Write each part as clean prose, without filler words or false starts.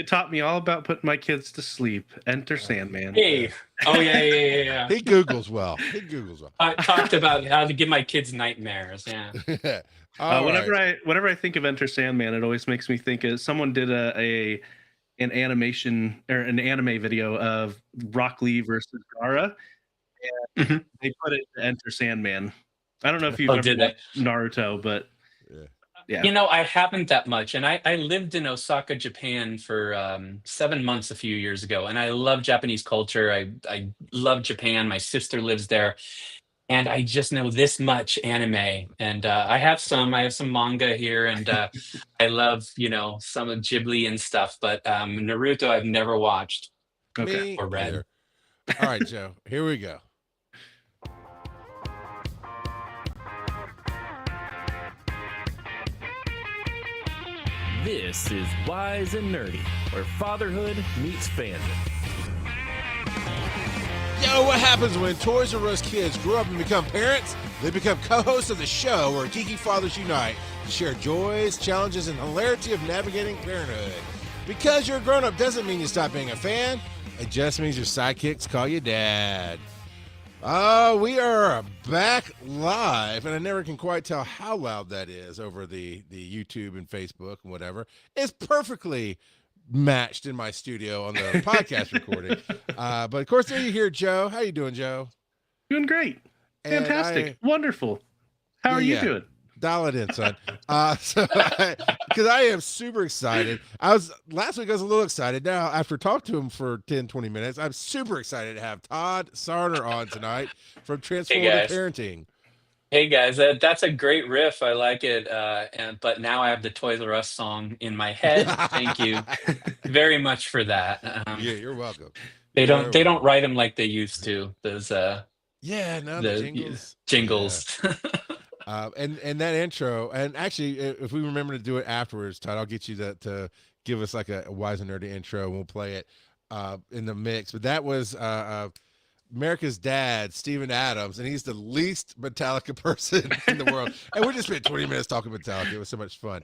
taught me all about putting my kids to sleep. Enter Sandman. Hey. Oh yeah. He Googles well. I talked about how to give my kids nightmares. Yeah. Whenever I think of Enter Sandman, it always makes me think of someone did an animation or an anime video of Rock Lee versus Gaara, and they put it to Enter Sandman. I don't know if you've ever watched Naruto, but yeah. You know, I haven't that much. And I lived in Osaka, Japan for 7 months a few years ago. And I love Japanese culture. I love Japan. My sister lives there. And I just know this much anime. And I have some manga here. And I love, some of Ghibli and stuff. But Naruto, I've never watched or read. Either. All right, Joe, here we go. This is Wise and Nerdy, where fatherhood meets fandom. Yo, what happens when Toys R Us kids grow up and become parents? They become co-hosts of the show where geeky fathers unite to share joys, challenges, and hilarity of navigating parenthood. Because you're a grown-up doesn't mean you stop being a fan. It just means your sidekicks call you dad. We are back live, and I never can quite tell how loud that is over the YouTube and Facebook and whatever. It's perfectly matched in my studio on the podcast recording. But of course, there you hear Joe. How you doing, Joe? Doing great. Fantastic. Wonderful. How are you doing? Dial it in, son. Because I am super excited. Last week I was a little excited. Now, after talking to him for 10, 20 minutes, I'm super excited to have Todd Sarner on tonight from Transformative Parenting. Hey guys, that's a great riff. I like it. But now I have the Toys R Us song in my head. Thank you very much for that. Yeah, you're welcome. They don't write them like they used to. Those the jingles. Yeah. And that intro, and actually, if we remember to do it afterwards, Todd, I'll get you to give us like a Wise and Nerdy intro, and we'll play it in the mix. But that was America's dad, Steven Adams, and he's the least Metallica person in the world. And we just spent 20 minutes talking Metallica. It was so much fun.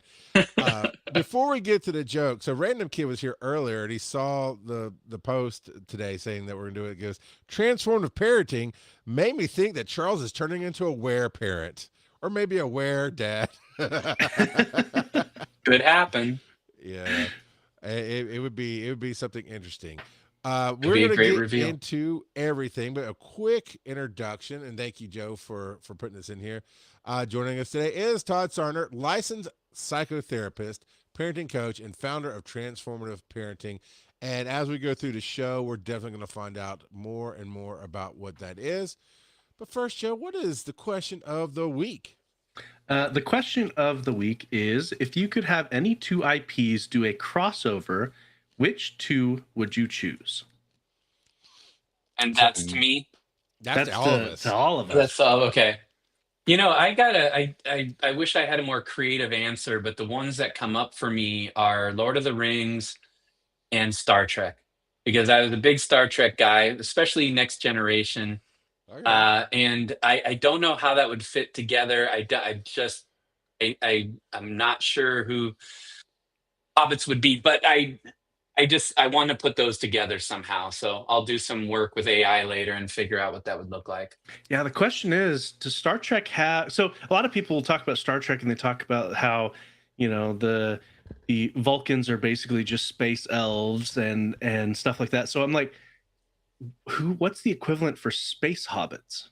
Before we get to the joke, so Random Kid was here earlier, and he saw the post today saying that we're going to do it. It goes, Transformative Parenting made me think that Charles is turning into a were parent. Or maybe a were dad. Could happen. Yeah, it would be something interesting. We're going to get reveal into everything, but a quick introduction, and thank you, Joe, for putting this in here. Joining us today is Todd Sarner, licensed psychotherapist, parenting coach, and founder of Transformative Parenting. And as we go through the show, we're definitely going to find out more and more about what that is. But first, Joe, what is the question of the week? The question of the week is, if you could have any two IPs do a crossover, which two would you choose? And that's to me? That's to all of us. To all of us. That's all, okay. I wish I had a more creative answer, but the ones that come up for me are Lord of the Rings and Star Trek. Because I was a big Star Trek guy, especially Next Generation. And I don't know how that would fit together. I'm not sure who hobbits would be, but I want to put those together somehow. So I'll do some work with AI later and figure out what that would look like. Yeah, the question is, does Star Trek have... So a lot of people will talk about Star Trek and they talk about how, the Vulcans are basically just space elves and stuff like that. So I'm like, what's the equivalent for space hobbits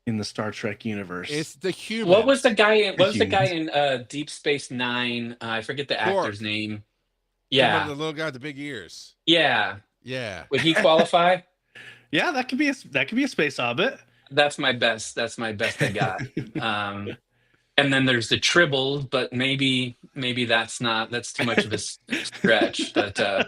in the Star Trek universe? It's the human. What was the guy in Deep Space Nine? I forget the actor's name. Yeah, the little guy with the big ears. Yeah. Would he qualify? Yeah, that could be a space hobbit. That's my best I got. And then there's the Tribbles, but maybe that's too much of a stretch. But I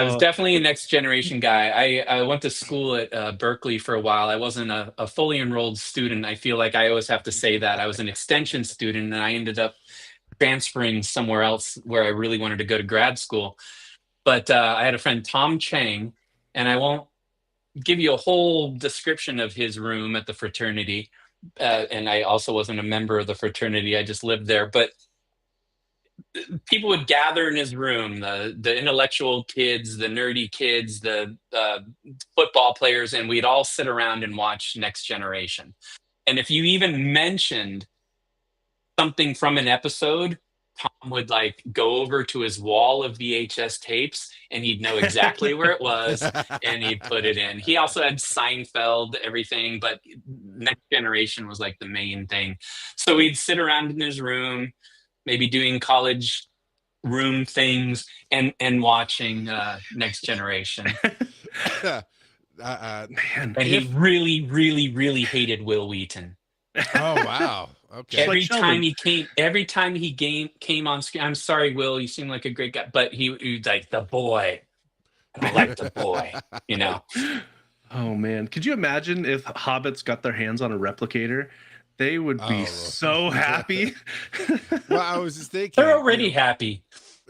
was definitely a Next Generation guy. I went to school at Berkeley for a while. I wasn't a fully enrolled student. I feel like I always have to say that. I was an extension student, and I ended up transferring somewhere else where I really wanted to go to grad school. But I had a friend, Tom Chang, and I won't give you a whole description of his room at the fraternity. And I also wasn't a member of the fraternity. I just lived there. But people would gather in his room, the intellectual kids, the nerdy kids, the football players, and we'd all sit around and watch Next Generation. And if you even mentioned something from an episode, Tom would like go over to his wall of VHS tapes and he'd know exactly where it was and he'd put it in. He also had Seinfeld, everything, but Next Generation was like the main thing. So we'd sit around in his room, maybe doing college room things and watching Next Generation. Man, And he really, really, really hated Will Wheaton. Oh wow. Okay. Every like time he came on screen, I'm sorry, Will, you seem like a great guy, but he was like the boy. I don't like the boy, you know. oh man, could you imagine if hobbits got their hands on a replicator? They would be Oh. so happy. Well, I was just thinking. They're already happy.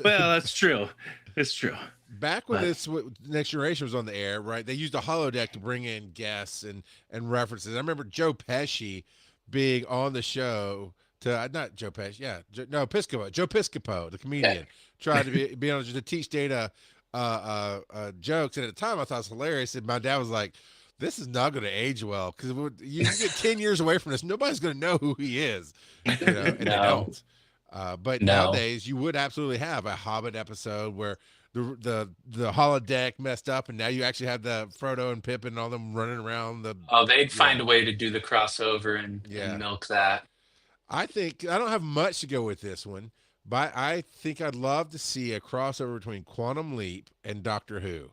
Well, that's true. It's true. Back when Next Generation was on the air, right? They used a holodeck to bring in guests and references. I remember Joe Pesci being on the show to not Joe Pesci, Piscopo, Joe Piscopo, the comedian, tried to be on to teach Dana jokes. And at the time, I thought it was hilarious. And my dad was like, "This is not going to age well because you get 10 years away from this, nobody's going to know who he is." You know, and they don't. But nowadays, you would absolutely have a Hobbit episode where the holodeck messed up, and now you actually have the Frodo and Pippin and all them running around. They'd find a way to do the crossover and milk that. I think I don't have much to go with this one, but I think I'd love to see a crossover between Quantum Leap and Doctor Who.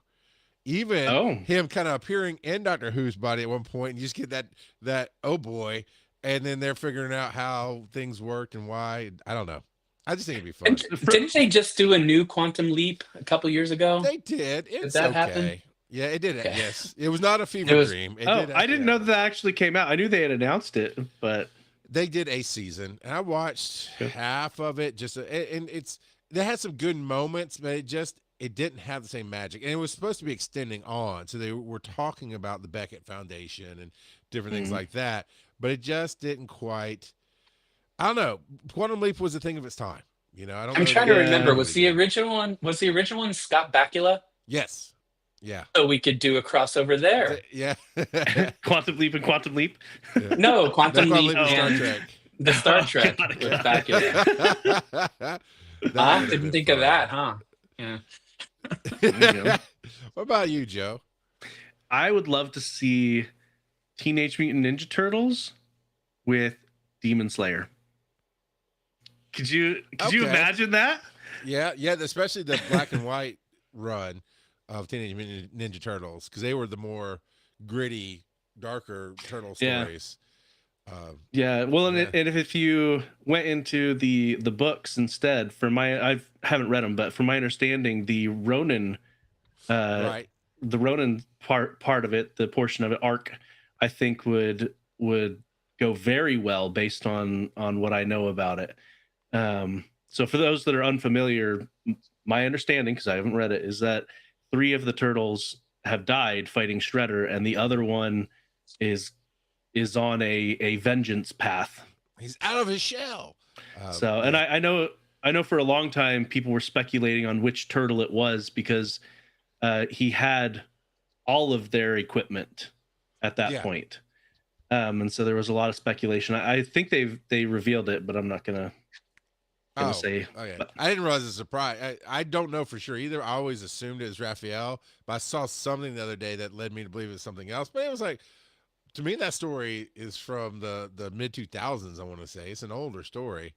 Even him kind of appearing in Doctor Who's body at one point, and you just get that oh boy, and then they're figuring out how things worked and why. I don't know. I just think it'd be fun. Didn't they just do a new Quantum Leap a couple years ago? They did. Did that happen? Yeah, it did. Okay. Yes, it was not a fever dream. I didn't know that actually came out. I knew they had announced it, but they did a season, and I watched half of it. And they had some good moments, but it didn't have the same magic. And it was supposed to be extending on, so they were talking about the Beckett Foundation and different things like that, but it just didn't quite. I don't know. Quantum Leap was a thing of its time. You know, I'm trying to remember. Was the original one Scott Bakula? Yes. Yeah. So we could do a crossover there. Yeah. Quantum Leap and Quantum Leap. Yeah. No, Quantum Leap Star and Trek. the Star Trek with Bakula. Didn't think of that, huh? Yeah. What about you, Joe? I would love to see Teenage Mutant Ninja Turtles with Demon Slayer. Could you imagine that? Yeah, especially the black and white run of Teenage Mutant Ninja Turtles, because they were the more gritty, darker turtle stories. Well, and if you went into the books instead, I haven't read them, but from my understanding, the Ronin, the Ronin part of it, the portion of it arc, I think would go very well based on what I know about it. So for those that are unfamiliar, my understanding, because I haven't read it, is that 3 of the turtles have died fighting Shredder, and the other one is on a vengeance path. He's out of his shell. And I know for a long time people were speculating on which turtle it was because he had all of their equipment at that point. And so there was a lot of speculation. I think they revealed it, but I'm not gonna say. Oh yeah. I didn't realize it's a surprise. I don't know for sure either. I always assumed it was Raphael, but I saw something the other day that led me to believe it was something else. But it was like, to me, that story is from the mid 2000s. I want to say it's an older story.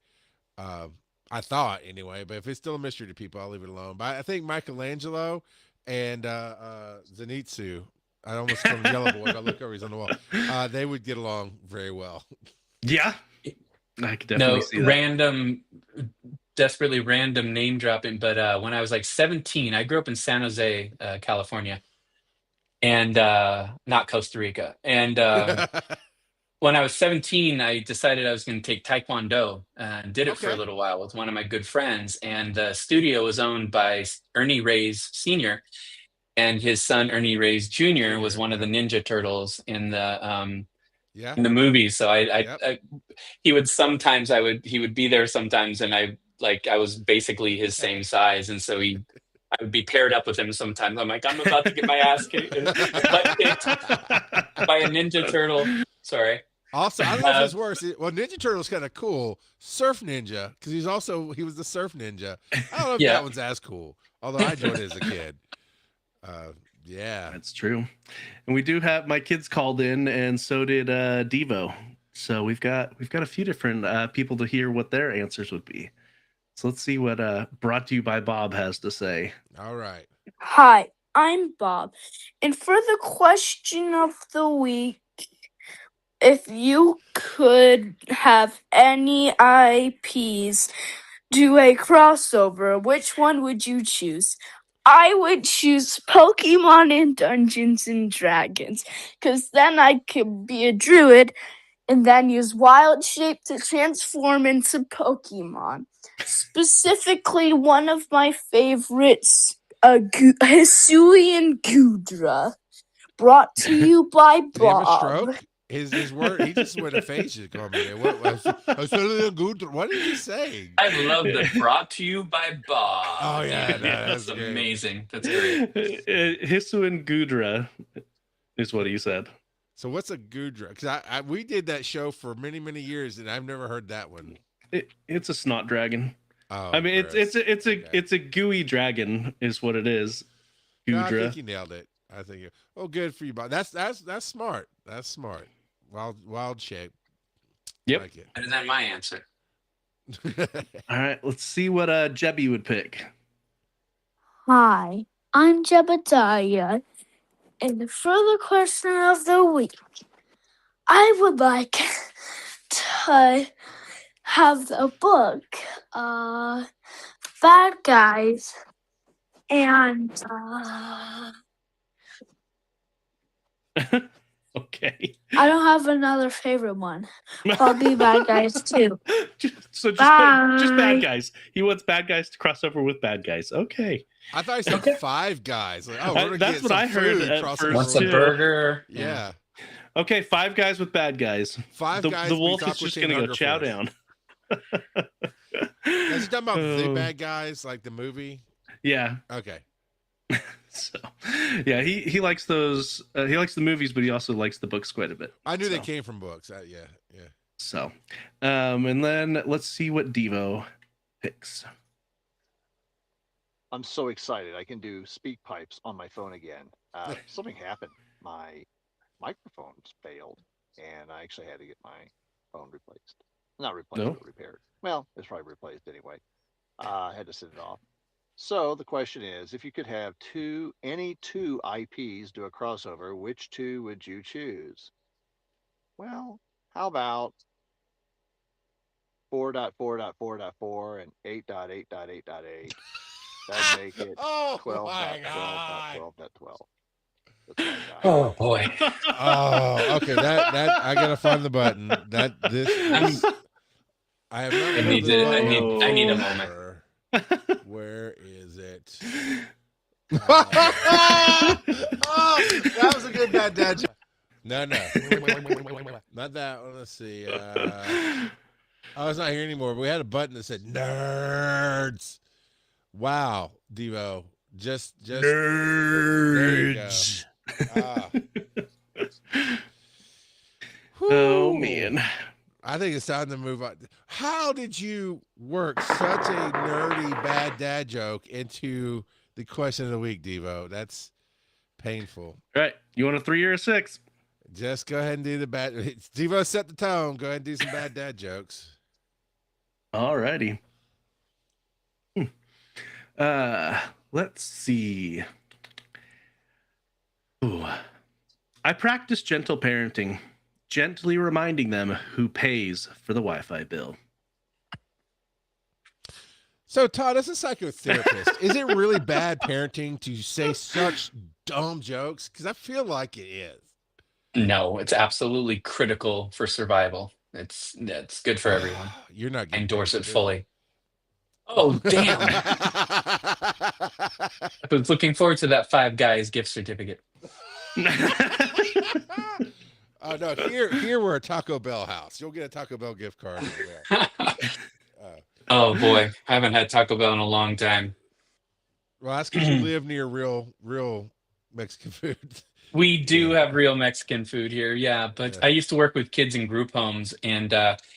I thought anyway, but if it's still a mystery to people, I'll leave it alone. But I think Michelangelo and Zenitsu, I almost call him Yellow Boy, but I look over, he's on the wall. They would get along very well. Yeah. I could definitely see that. Desperately random name dropping, but when I was like 17, I grew up in San Jose, California, and not Costa Rica. And when I was 17, I decided I was going to take Taekwondo and did it for a little while with one of my good friends. And the studio was owned by Ernie Reyes Sr., and his son Ernie Reyes Jr. was one of the Ninja Turtles in the in the movie. So he would be there sometimes, and I like I was basically his same size, and so I would be paired up with him sometimes. I'm like, I'm about to get my ass butt kicked by a Ninja Turtle. Sorry. Also, I don't know if it's worse. Well, Ninja Turtle's kind of cool. Surf Ninja, because he was the Surf Ninja. I don't know if that one's as cool, although I enjoyed it as a kid. Yeah, That's true. And we do have my kids called in, and so did Devo. So we've got a few different people to hear what their answers would be. So let's see what Brought to You by Bob has to say. All right. Hi, I'm Bob. And for the question of the week, if you could have any IPs do a crossover, which one would you choose? I would choose Pokemon and Dungeons and Dragons, because then I could be a druid and then use wild shape to transform into Pokemon. Specifically, one of my favorites, Hisuian Gudra, brought to you by Did he have a Bob. stroke? His word, he just went aphasia coming in. What is he saying? I love the Brought to You by Bob. Oh, yeah, no, that's that's great. amazing. That's great. Hisuian Gudra is what he said. So what's a Gudra? Because we did that show for many, many years, and I've never heard that one. It's a snot dragon. Oh, I mean, gross. it's a gooey dragon is what it is. No, I Gudra. think you nailed it. Oh, good for you, Bob. That's smart. That's smart. Wild shape. Yep. Like it. Better than my answer. All right, let's see what Jebby would pick. Hi, I'm Jebediah, and for the question of the week, I would like to have the book, Bad Guys, and Okay. I don't have another favorite one. I'll be Bad Guys too. Just Bye. bad guys. He wants bad guys to cross over with bad guys. Okay. I thought he said Five Guys. Like, oh, we're gonna That's get what some I heard food at crossing first, Wants over. a burger. Yeah. Okay, 5 guys with bad guys. Five The Guys. wolf beats is just Aqua Teen gonna go Hunger chow Force. down. Is he talking about the Oh. bad guys, like the movie? Yeah. Okay. So, yeah, he likes those. He likes the movies, but he also likes the books quite a bit. I knew they So. came from books. Yeah. So, and then let's see what Devo picks. I'm so excited. I can do speak pipes on my phone again. Something happened. My microphones failed, and I actually had to get my phone replaced. Not replaced, No? but repaired. Well, it's probably replaced anyway. I had to send it off. So the question is, if you could have any two IPs do a crossover, which two would you choose? Well, how about 4.4.4.4 and 8.8.8.8? That'd make it Oh 12.12.12.12. That's what I got. Oh boy. Oh, okay. That I gotta find the button. I have not. I need found the to- button. I need a moment. Where is it? Oh, that was a good bad dad joke. No, not that one. Let's see. Oh, it's not here anymore. But we had a button that said "nerds." Wow, Devo, just Nerds. Oh man. I think it's time to move on. How did you work such a nerdy bad dad joke into the question of the week, Devo? That's painful. All right, you want a 3 or a 6? Just go ahead and do the bad. Devo set the tone. Go ahead and do some bad dad jokes. All righty. Let's see. Ooh. I practice gentle parenting, gently reminding them who pays for the Wi-Fi bill. So, Todd, as a psychotherapist, is it really bad parenting to say such dumb jokes? Because I feel like it is. No, it's absolutely critical for survival. It's good for everyone. You're not I getting endorse paid it to do fully. Oh damn! I was looking forward to that Five Guys gift certificate. Oh no! Here we're a Taco Bell house. You'll get a Taco Bell gift card. Oh boy, I haven't had Taco Bell in a long time. Well, that's because you live near real Mexican food. We do Yeah, have real Mexican food here, yeah. But yeah. I used to work with kids in group homes, and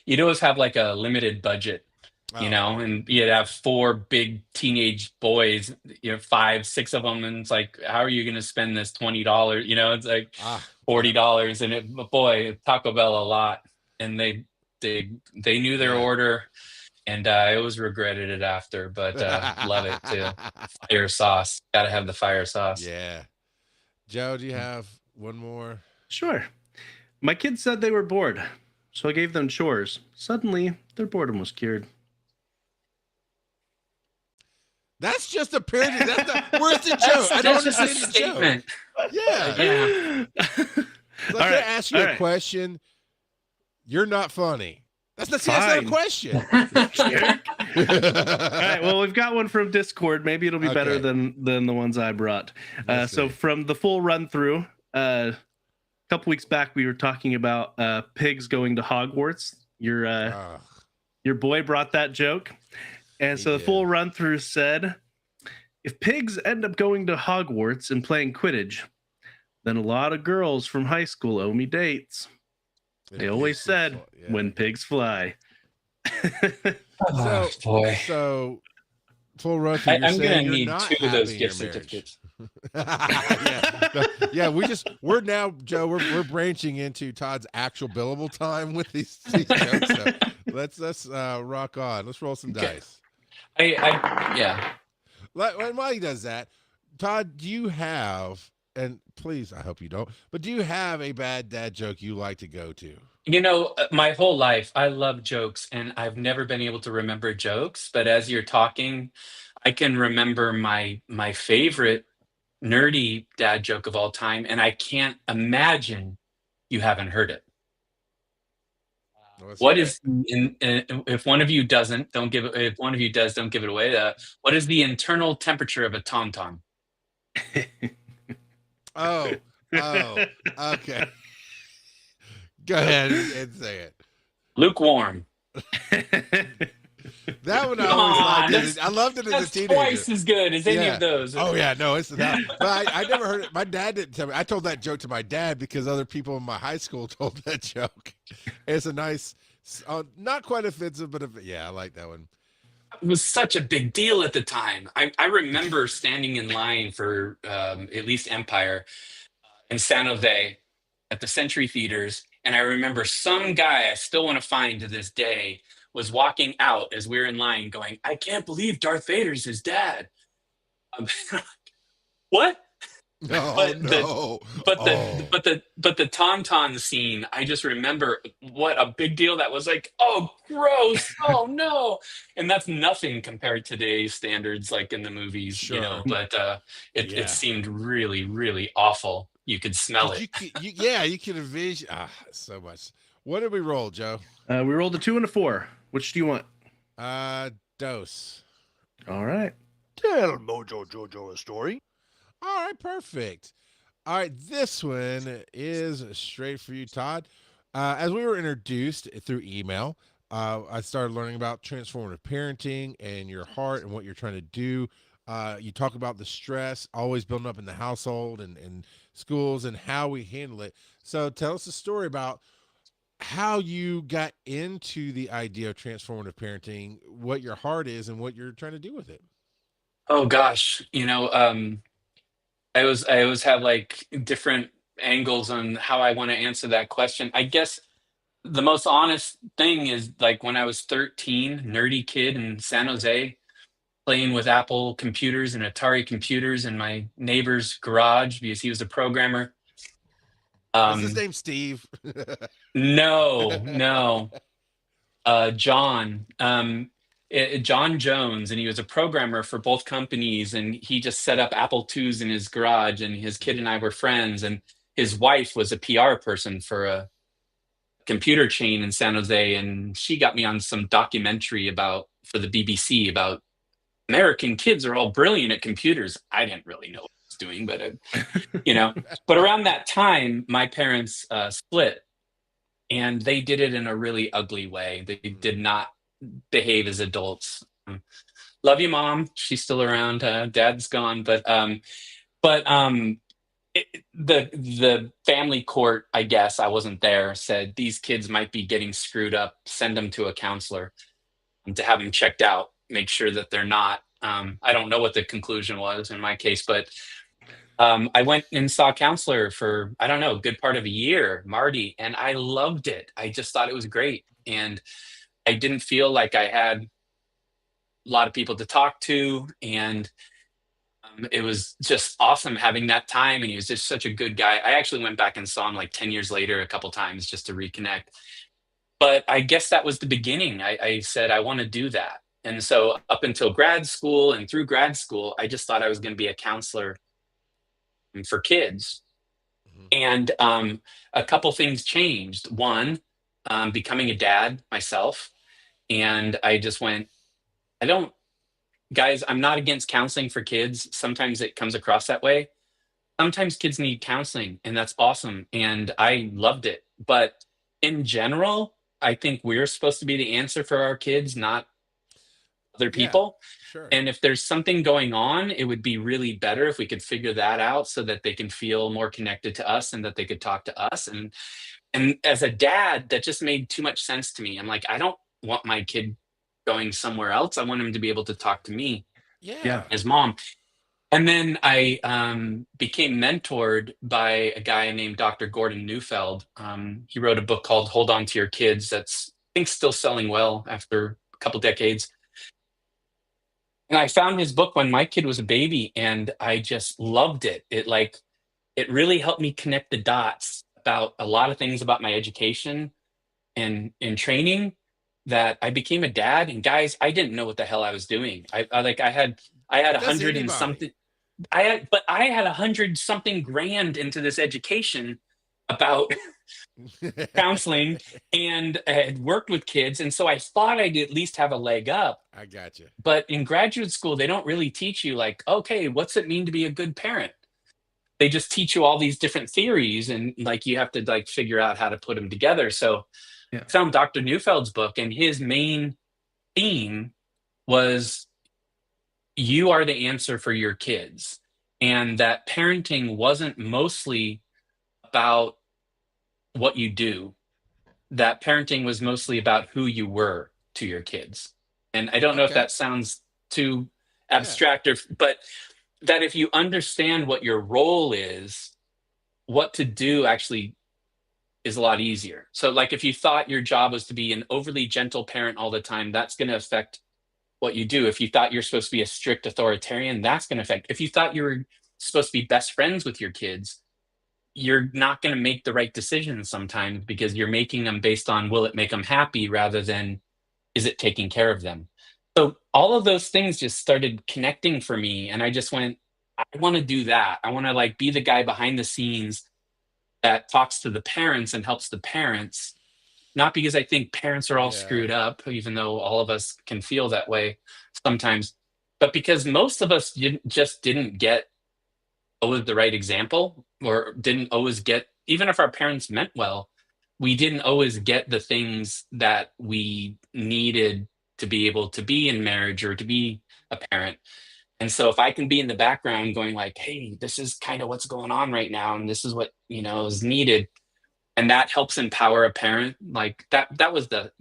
you'd always have like a limited budget, Oh, okay. and you'd have four big teenage boys, five, six of them, and it's like, how are you going to spend this $20? It's like Ah, yeah, $40, and boy, Taco Bell a lot, and they knew their yeah. order, and I always regretted it after, but love it too. Fire sauce, gotta have the fire sauce. Yeah. Joe, do you have one more? Sure. My kids said they were bored, so I gave them chores. Suddenly, their boredom was cured. That's just a parenting. Where's the joke? I don't That's just a understand the joke. statement. Yeah. Yeah. So All I right, ask you all a right. question. You're not funny. That's not a Fine. question. All right. Well, we've got one from Discord. Maybe it'll be better Okay. than the ones I brought. Let's So see. from the full run through, a couple weeks back we were talking about pigs going to Hogwarts. Your boy brought that joke, and He so the did. full run through said, if pigs end up going to Hogwarts and playing Quidditch, then a lot of girls from high school owe me dates. They always said, when pigs fly. Oh, boy. So full run through. I'm You're gonna saying you're need not 2 of those happy in gift your marriage. certificates. Yeah, we're now, Joe. We're branching into Todd's actual billable time with these jokes. So let's rock on. Let's roll some Okay. dice. Yeah. While he does that, Todd, do you have? And please, I hope you don't. But do you have a bad dad joke you like to go to? My whole life, I love jokes, and I've never been able to remember jokes. But as you're talking, I can remember my favorite nerdy dad joke of all time, and I can't imagine you haven't heard it. What is if one of you doesn't, don't give it. If one of you does, don't give it away. What is the internal temperature of a tauntaun? Oh, okay. Go ahead and say it. Lukewarm. That one I Come always on, liked. I loved it as a That's teenager. twice as good as any Yeah. of those. Oh yeah, no, it's not. But I never heard it. My dad didn't tell me. I told that joke to my dad because other people in my high school told that joke. It's a nice, not quite offensive, but yeah, I like that one. It was such a big deal at the time. I remember standing in line for at least Empire in San Jose at the Century Theaters, and I remember some guy I still want to find to this day was walking out as we were in line going, I can't believe Darth Vader's his dad. What? No, But no. But the tauntaun scene, I just remember what a big deal that was. Like, oh, gross, oh no, and that's nothing compared to today's standards, like in the movies, Sure. But Yeah. it seemed really, really awful. You could smell it. You can envision so much. What did we roll, Joe? We rolled a 2 and a 4. Which do you want? Dose. All right. Tell Mojo Jojo a story. All right, perfect. All right, this one is straight for you, Todd. As we were introduced through email, I started learning about transformative parenting and your heart and what you're trying to do. You talk about the stress always building up in the household and schools and how we handle it. So tell us a story about how you got into the idea of transformative parenting, what your heart is, and what you're trying to do with it. Oh gosh, I always have like different angles on how I want to answer that question. I guess the most honest thing is like when I was 13, nerdy kid in San Jose, playing with Apple computers and Atari computers in my neighbor's garage because he was a programmer. Is his name Steve? No. John. John Jones, and he was a programmer for both companies, and he just set up Apple IIs in his garage, and his kid and I were friends, and his wife was a PR person for a computer chain in San Jose, and she got me on some documentary for the BBC about American kids are all brilliant at computers. I didn't really know what I was doing, but but around that time, my parents split, and they did it in a really ugly way. They did not behave as adults. Love you, Mom. She's still around. Dad's gone, but the family court, I guess I wasn't there, said these kids might be getting screwed up. Send them to a counselor to have them checked out. Make sure that they're not. I don't know what the conclusion was in my case, but I went and saw a counselor for, I don't know, a good part of a year, Marty, and I loved it. I just thought it was great. And I didn't feel like I had a lot of people to talk to. And it was just awesome having that time. And he was just such a good guy. I actually went back and saw him like 10 years later a couple times just to reconnect. But I guess that was the beginning. I said, I want to do that. And so up until grad school and through grad school, I just thought I was going to be a counselor for kids. And a couple things changed. One, becoming a dad myself. And I just went, guys, I'm not against counseling for kids. Sometimes it comes across that way. Sometimes kids need counseling, and that's awesome. And I loved it. But in general, I think we're supposed to be the answer for our kids, not other people. Sure. And if there's something going on, it would be really better if we could figure that out so that they can feel more connected to us and that they could talk to us. And as a dad, that just made too much sense to me. I'm like, I don't want my kid going somewhere else. I want him to be able to talk to me as mom. And then I became mentored by a guy named Dr. Gordon Neufeld. He wrote a book called Hold On to Your Kids that's, I think, still selling well after a couple decades. And I found his book when my kid was a baby, and I just loved it. It really helped me connect the dots about a lot of things about my education and training, that I became a dad. And guys, I didn't know what the hell I was doing. I had 100 and something. I had 100 something grand into this education about counseling, and I had worked with kids. And so I thought I'd at least have a leg up. I got you. But in graduate school, they don't really teach you like, okay, what's it mean to be a good parent? They just teach you all these different theories, and like you have to like figure out how to put them together. So I found Dr. Neufeld's book, and his main theme was, you are the answer for your kids. And that parenting wasn't mostly about what you do. That parenting was mostly about who you were to your kids. And I don't know if that sounds too abstract, but that if you understand what your role is, what to do actually is a lot easier. So like if you thought your job was to be an overly gentle parent all the time, that's going to affect what you do. If you thought you're supposed to be a strict authoritarian, that's going to affect. If you thought you were supposed to be best friends with your kids, you're not going to make the right decisions sometimes, because you're making them based on, will it make them happy, rather than, is it taking care of them? So all of those things just started connecting for me. And I just went, I want to do that. I want to like be the guy behind the scenes that talks to the parents and helps the parents. Not because I think parents are all screwed up, even though all of us can feel that way sometimes, but because most of us just didn't get always the right example, or didn't always get, even if our parents meant well, we didn't always get the things that we needed to be able to be in marriage or to be a parent. And so if I can be in the background going like, hey, this is kind of what's going on right now, and this is what, is needed, and that helps empower a parent, like that was the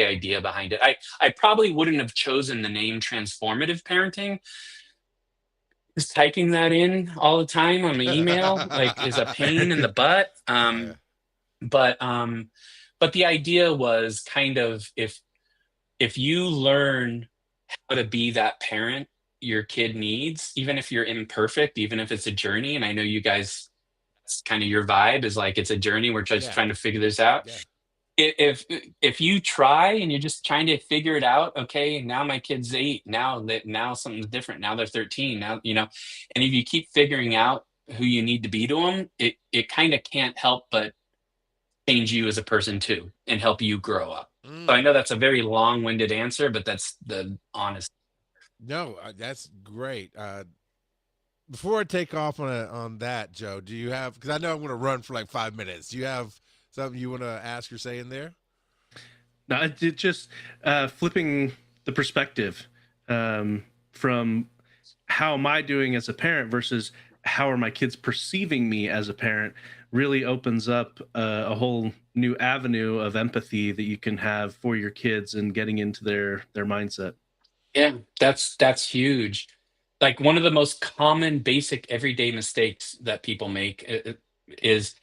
idea behind it. I probably wouldn't have chosen the name Transformative Parenting. Just typing that in all the time on my email like is a pain in the butt. But the idea was kind of, if you learn how to be that parent your kid needs, even if you're imperfect, even if it's a journey, and I know you guys, that's kind of your vibe, is like it's a journey, we're just trying to figure this out. If you try and you're just trying to figure it out, okay, now my kid's 8, now something's different, now they're 13, now and if you keep figuring out who you need to be to them, it kind of can't help but change you as a person too, and help you grow up. So I know that's a very long-winded answer, but that's the honest. No, that's great. Before I take off on that, Joe, do you have, because I know I'm going to run for like 5 minutes, do you have something you want to ask or say in there? No, it just flipping the perspective from how am I doing as a parent versus how are my kids perceiving me as a parent really opens up a whole new avenue of empathy that you can have for your kids and getting into their mindset. Yeah, that's huge. Like one of the most common basic everyday mistakes that people make is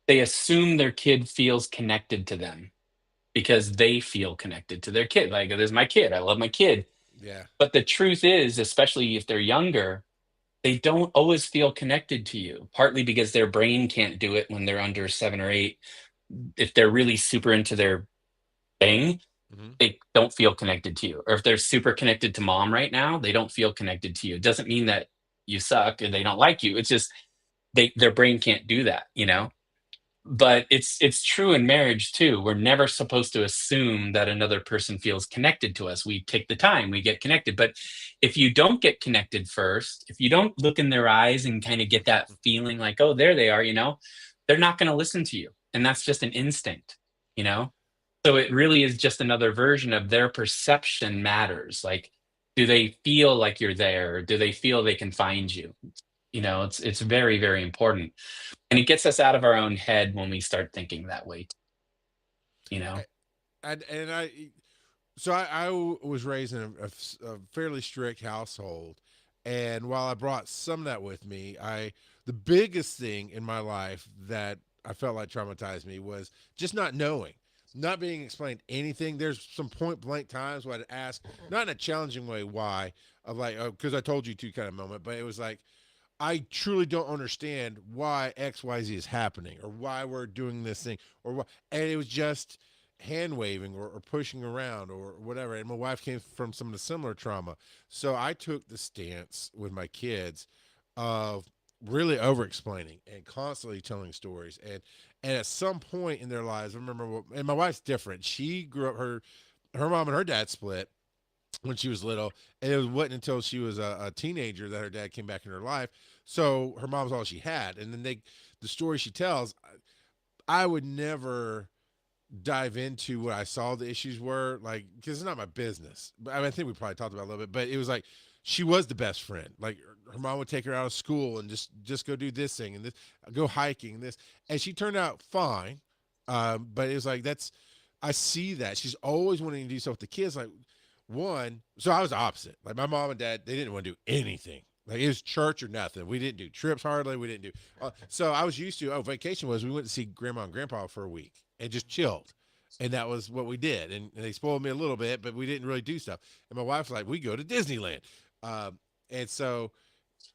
they assume their kid feels connected to them because they feel connected to their kid. Like, there's my kid, I love my kid. Yeah. But the truth is, especially if they're younger, they don't always feel connected to you, partly because their brain can't do it when they're under 7 or 8. If they're really super into their thing, Hmm. they don't feel connected to you. Or if they're super connected to mom right now, they don't feel connected to you. It doesn't mean that you suck and they don't like you. It's just their brain can't do that, you know? But it's true in marriage too. We're never supposed to assume that another person feels connected to us. We take the time, we get connected. But if you don't get connected first, if you don't look in their eyes and kind of get that feeling like, oh, there they are, you know, they're not going to listen to you. And that's just an instinct, you know? So it really is just another version of their perception matters. Like, do they feel like you're there? Or do they feel they can find you? You know, it's very, very important. And it gets us out of our own head when we start thinking that way, you know? And I was raised in a fairly strict household, and while I brought some of that with me, the biggest thing in my life that I felt like traumatized me was just not knowing, not being explained anything. There's some point blank times where I'd ask, not in a challenging way, why, of like, oh, because I told you to kind of moment, but it was like, I truly don't understand why XYZ is happening or why we're doing this thing or what. And it was just hand waving or pushing around or whatever. And my wife came from some of the similar trauma. So I took the stance with my kids of really over explaining and constantly telling stories. And at some point in their lives, I remember, and my wife's different. She grew up, her mom and her dad split when she was little, and it wasn't until she was a teenager that her dad came back in her life. So her mom's all she had, and then the story she tells, I would never dive into what I saw the issues were, like, because it's not my business. But I mean, I think we probably talked about it a little bit, but it was like she was the best friend. Like her mom would take her out of school and just go do this thing and this, go hiking and this, and she turned out fine. But it was like I see that she's always wanting to do stuff with the kids, like one. So I was the opposite. Like my mom and dad, they didn't want to do anything. Like it was church or nothing. We didn't do trips hardly. We didn't do. So I was used to. Vacation was we went to see grandma and grandpa for a week and just chilled, and that was what we did. And they spoiled me a little bit, but we didn't really do stuff. And my wife's like, we go to Disneyland, and so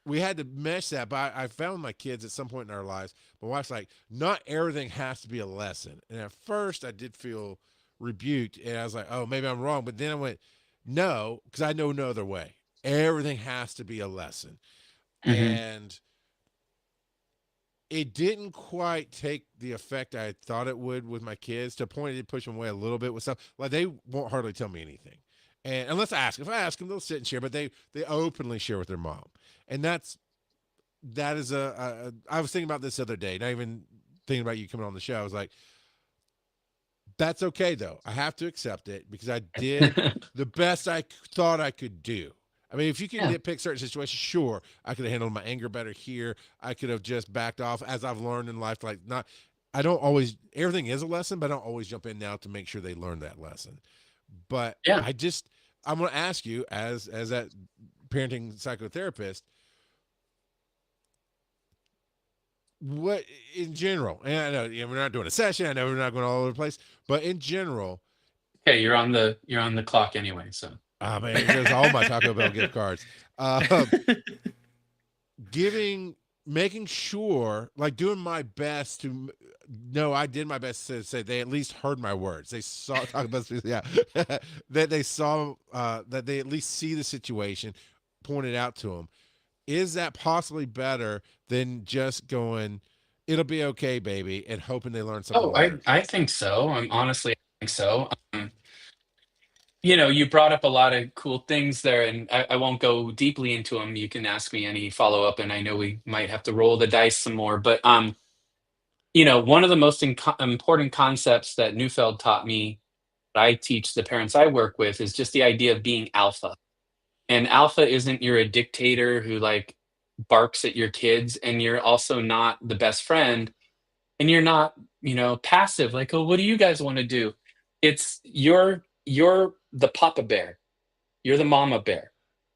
we had to mesh that. But I found my kids at some point in our lives. My wife's like, not everything has to be a lesson. And at first, I did feel rebuked, and I was like, oh, maybe I'm wrong. But then I went, no, because I know no other way. Everything has to be a lesson. Hmm. And it didn't quite take the effect I thought it would with my kids, to a point it did push them away a little bit with stuff. Like they won't hardly tell me anything. And unless I ask, if I ask them, they'll sit and share, but they openly share with their mom. And that is I was thinking about this the other day, not even thinking about you coming on the show. I was like, that's okay though. I have to accept it because I did the best I thought I could do. I mean, if you can Yeah. nitpick certain situations, sure, I could have handled my anger better here. I could have just backed off, as I've learned in life. Like, not, I don't always, everything is a lesson, but I don't always jump in now to make sure they learn that lesson. But Yeah. I'm going to ask you, as that parenting psychotherapist, what in general, and I know, we're not doing a session, I know we're not going all over the place, but in general, Okay, you're on the clock anyway, so. oh man, there's all my Taco Bell gift cards. Um, Making sure, like doing my best to no, I did my best to say they at least heard my words. They saw Taco Bell, yeah, that they saw, that they at least see the situation, pointed out to them. Is that possibly better than just going, it'll be okay, baby, and hoping they learn something Oh, I later? I think so. Honestly, I think so. You know, you brought up a lot of cool things there, and I won't go deeply into them. You can ask me any follow-up, and I know we might have to roll the dice some more. But you know, one of the most important concepts that Neufeld taught me I teach the parents I work with is just the idea of being alpha. And alpha isn't you're a dictator who like barks at your kids, and you're also not the best friend, and you're not, passive like, oh, what do you guys want to do? It's you're the papa bear, you're the mama bear.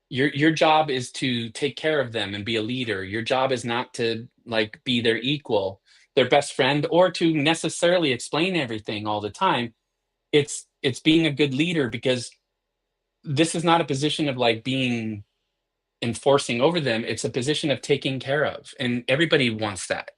Your job is to take care of them and be a leader. Your job is not to like be their equal, their best friend, or to necessarily explain everything all the time. It's being a good leader, because this is not a position of like being enforcing over them. It's a position of taking care of, and everybody wants that.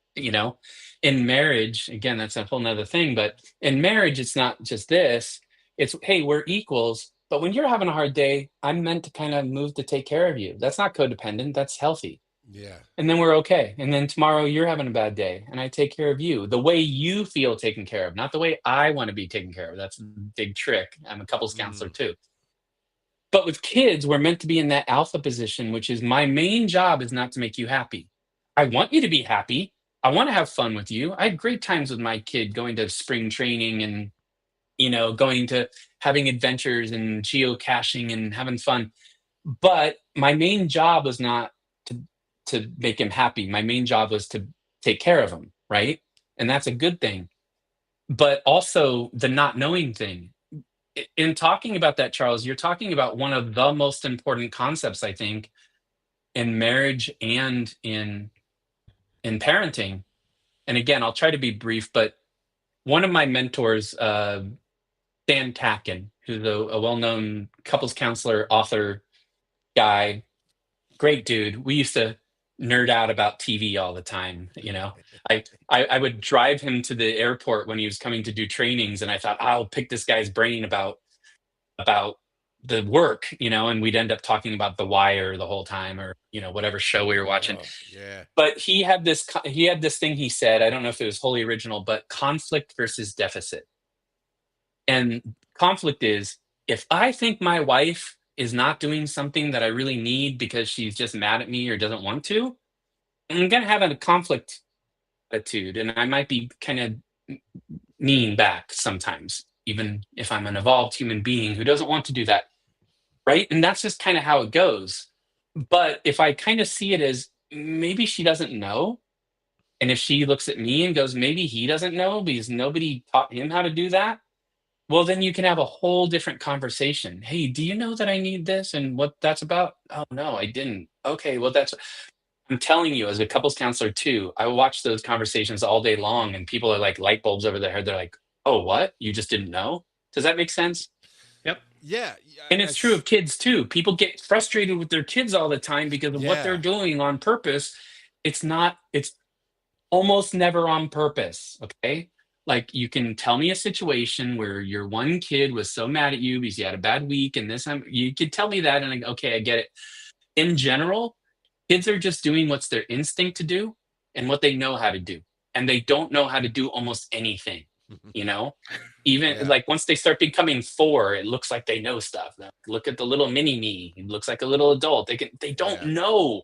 In marriage, again, that's a whole nother thing, but in marriage it's not just this. It's, hey, we're equals, but when you're having a hard day, I'm meant to kind of move to take care of you. That's not codependent, that's healthy. Yeah. And then we're okay, and then tomorrow you're having a bad day and I take care of you the way you feel taken care of, not the way I want to be taken care of. That's a big trick. I'm a couples counselor too. But with kids, we're meant to be in that alpha position, which is my main job is not to make you happy. I want you to be happy. I want to have fun with you. I had great times with my kid going to spring training and, going to having adventures and geocaching and having fun. But my main job was not to make him happy. My main job was to take care of him, right? And that's a good thing. But also the not knowing thing, in talking about that, Charles, you're talking about one of the most important concepts, I think, in marriage and in parenting. And again, I'll try to be brief, but one of my mentors, Dan Tatkin, who's a well-known couples counselor, author guy, great dude. We used to nerd out about TV all the time. I would drive him to the airport when he was coming to do trainings, and I thought, I'll pick this guy's brain about the work, and we'd end up talking about The Wire the whole time, or whatever show we were watching. Oh, yeah. But he had this thing he said, I don't know if it was wholly original, but conflict versus deficit. And conflict is, if I think my wife is not doing something that I really need because she's just mad at me or doesn't want to, I'm going to have a conflict attitude, and I might be kind of mean back sometimes, even if I'm an evolved human being who doesn't want to do that. Right. And that's just kind of how it goes. But if I kind of see it as maybe she doesn't know, and if she looks at me and goes, maybe he doesn't know because nobody taught him how to do that, well, then you can have a whole different conversation. Hey, do you know that I need this and what that's about? Oh, no, I didn't. Okay, well, I'm telling you, as a couples counselor too, I watch those conversations all day long, and people are like light bulbs over their head. They're like, oh, what? You just didn't know? Does that make sense? Yep. Yeah. And it's true of kids too. People get frustrated with their kids all the time because of what they're doing on purpose. It's almost never on purpose. Okay. Like, you can tell me a situation where your one kid was so mad at you because you had a bad week, and you could tell me that, and okay, I get it. In general, kids are just doing what's their instinct to do and what they know how to do. And they don't know how to do almost anything, even like once they start becoming 4, it looks like they know stuff. Now, look at the little mini me. He looks like a little adult. They don't know.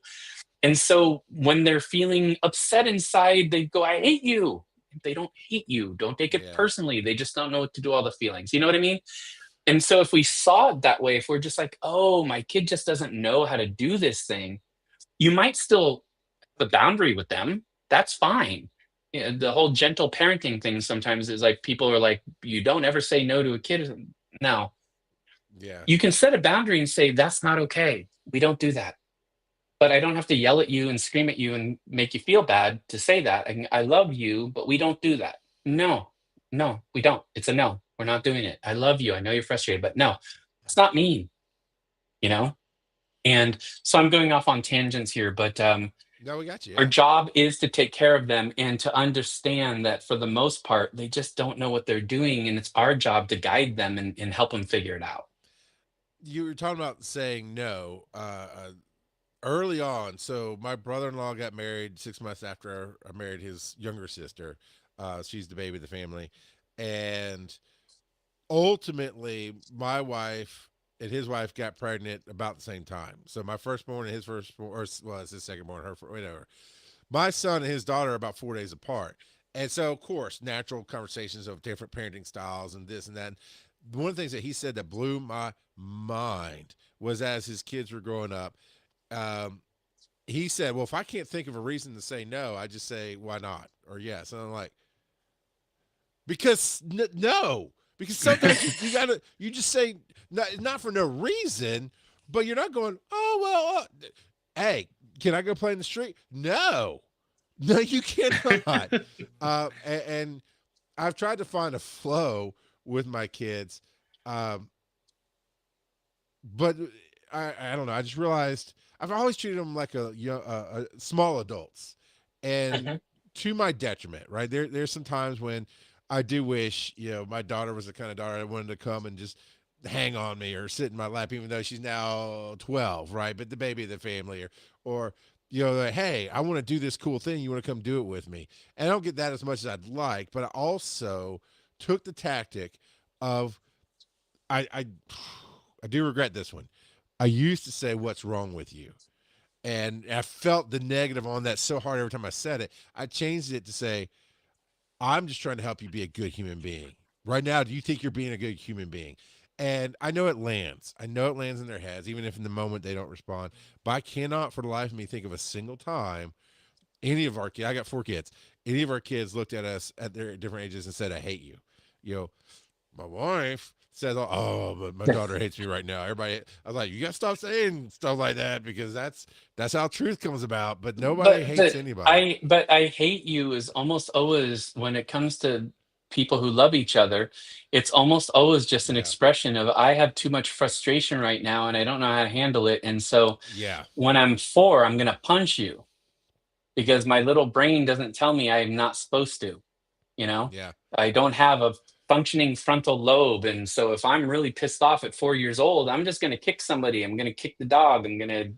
And so when they're feeling upset inside, they go, I hate you. They don't hate you. Don't take it personally. They just don't know what to do, all the feelings. You know what I mean? And so if we saw it that way, if we're just like, oh, my kid just doesn't know how to do this thing, you might still have a boundary with them. That's fine. The whole gentle parenting thing sometimes is like, people are like, you don't ever say no to a kid. No. Yeah. You can set a boundary and say, that's not okay. We don't do that. But I don't have to yell at you and scream at you and make you feel bad to say that. I love you, but we don't do that. No, we don't. It's a no. We're not doing it. I love you. I know you're frustrated, but no, it's not mean, And so I'm going off on tangents here, but No, we got you. our job is to take care of them and to understand that for the most part, they just don't know what they're doing. And it's our job to guide them and help them figure it out. You were talking about saying no. Early on, so my brother-in-law got married 6 months after I married his younger sister. She's the baby of the family, and ultimately, my wife and his wife got pregnant about the same time. So my firstborn and his firstborn, or well, it's his secondborn, whatever. My son and his daughter are about 4 days apart, and so of course, natural conversations of different parenting styles and this and that. one of the things that he said that blew my mind was as his kids were growing up, um, he said, well, if I can't think of a reason to say no, I just say, why not? Or yes. And I'm like, because no, because sometimes you gotta, you just say not for no reason, but you're not going, oh, well, hey, can I go play in the street? No, no, you cannot. And I've tried to find a flow with my kids. Um, but I don't know. I just realized I've always treated them like a small adults, and Mhm. to my detriment. Right there's some times when I do wish my daughter was the kind of daughter that wanted to come and just hang on me or sit in my lap, even though she's now 12, right? But the baby of the family, or like, hey, I want to do this cool thing. You want to come do it with me? And I don't get that as much as I'd like, but I also took the tactic of I I do regret this one. I used to say, "What's wrong with you?" And I felt the negative on that so hard every time I said it. I changed it to say, "I'm just trying to help you be a good human being. Right now, do you think you're being a good human being?" And I know it lands. I know it lands in their heads, even if in the moment they don't respond. But I cannot, for the life of me, think of a single time any of our kids. I got 4 kids. Any of our kids looked at us at their different ages and said, "I hate you." You know, my wife says, "Oh, but my daughter hates me right now." Everybody, I was like, "You got to stop saying stuff like that because that's how truth comes about." But nobody But hates anybody. I hate you is almost always, when it comes to people who love each other, it's almost always just an Yeah, expression of, I have too much frustration right now and I don't know how to handle it. And so yeah, when I'm 4, I'm gonna punch you because my little brain doesn't tell me I'm not supposed to, you know? yeah. I don't have a functioning frontal lobe. And so if I'm really pissed off at 4 years old, I'm just gonna kick somebody. I'm gonna kick the dog. I'm gonna,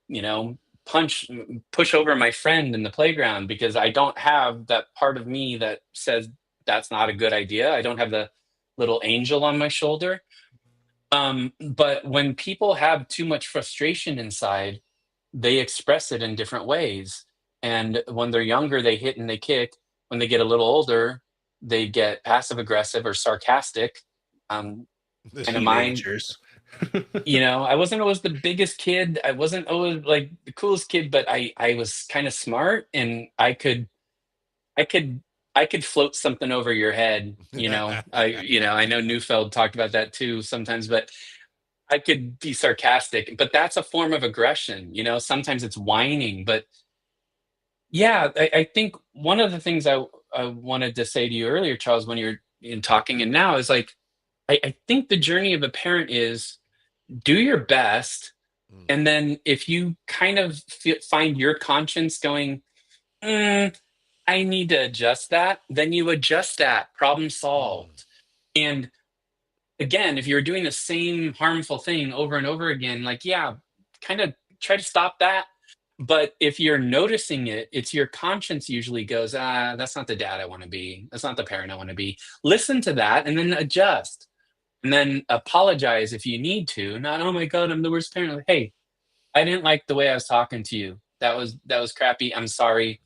you know, push over my friend in the playground because I don't have that part of me that says that's not a good idea. I don't have the little angel on my shoulder. But when people have too much frustration inside, they express it in different ways. And when they're younger, they hit and they kick. When they get a little older, they get passive aggressive or sarcastic. Um, and mine, Teenagers. I wasn't always the biggest kid. I wasn't always like the coolest kid, but I was kind of smart, and I could I could float something over your head. I know Neufeld talked about that too sometimes, but I could be sarcastic, but that's a form of aggression. Sometimes it's whining, but yeah, I think one of the things I wanted to say to you earlier, Charles, when you're in talking and now is like, I think the journey of a parent is do your best. Mm, And then if you kind of find your conscience going, "Mm, I need to adjust that," then you adjust that, problem mm. solved. And again, if you're doing the same harmful thing over and over again, like, yeah, kind of try to stop that. But if you're noticing it, it's your conscience usually goes, that's not the dad I want to be. That's not the parent I want to be. Listen to that and then adjust. And then apologize if you need to. Not, oh my God, I'm the worst parent. Like, hey, I didn't like the way I was talking to you. That was crappy. I'm sorry.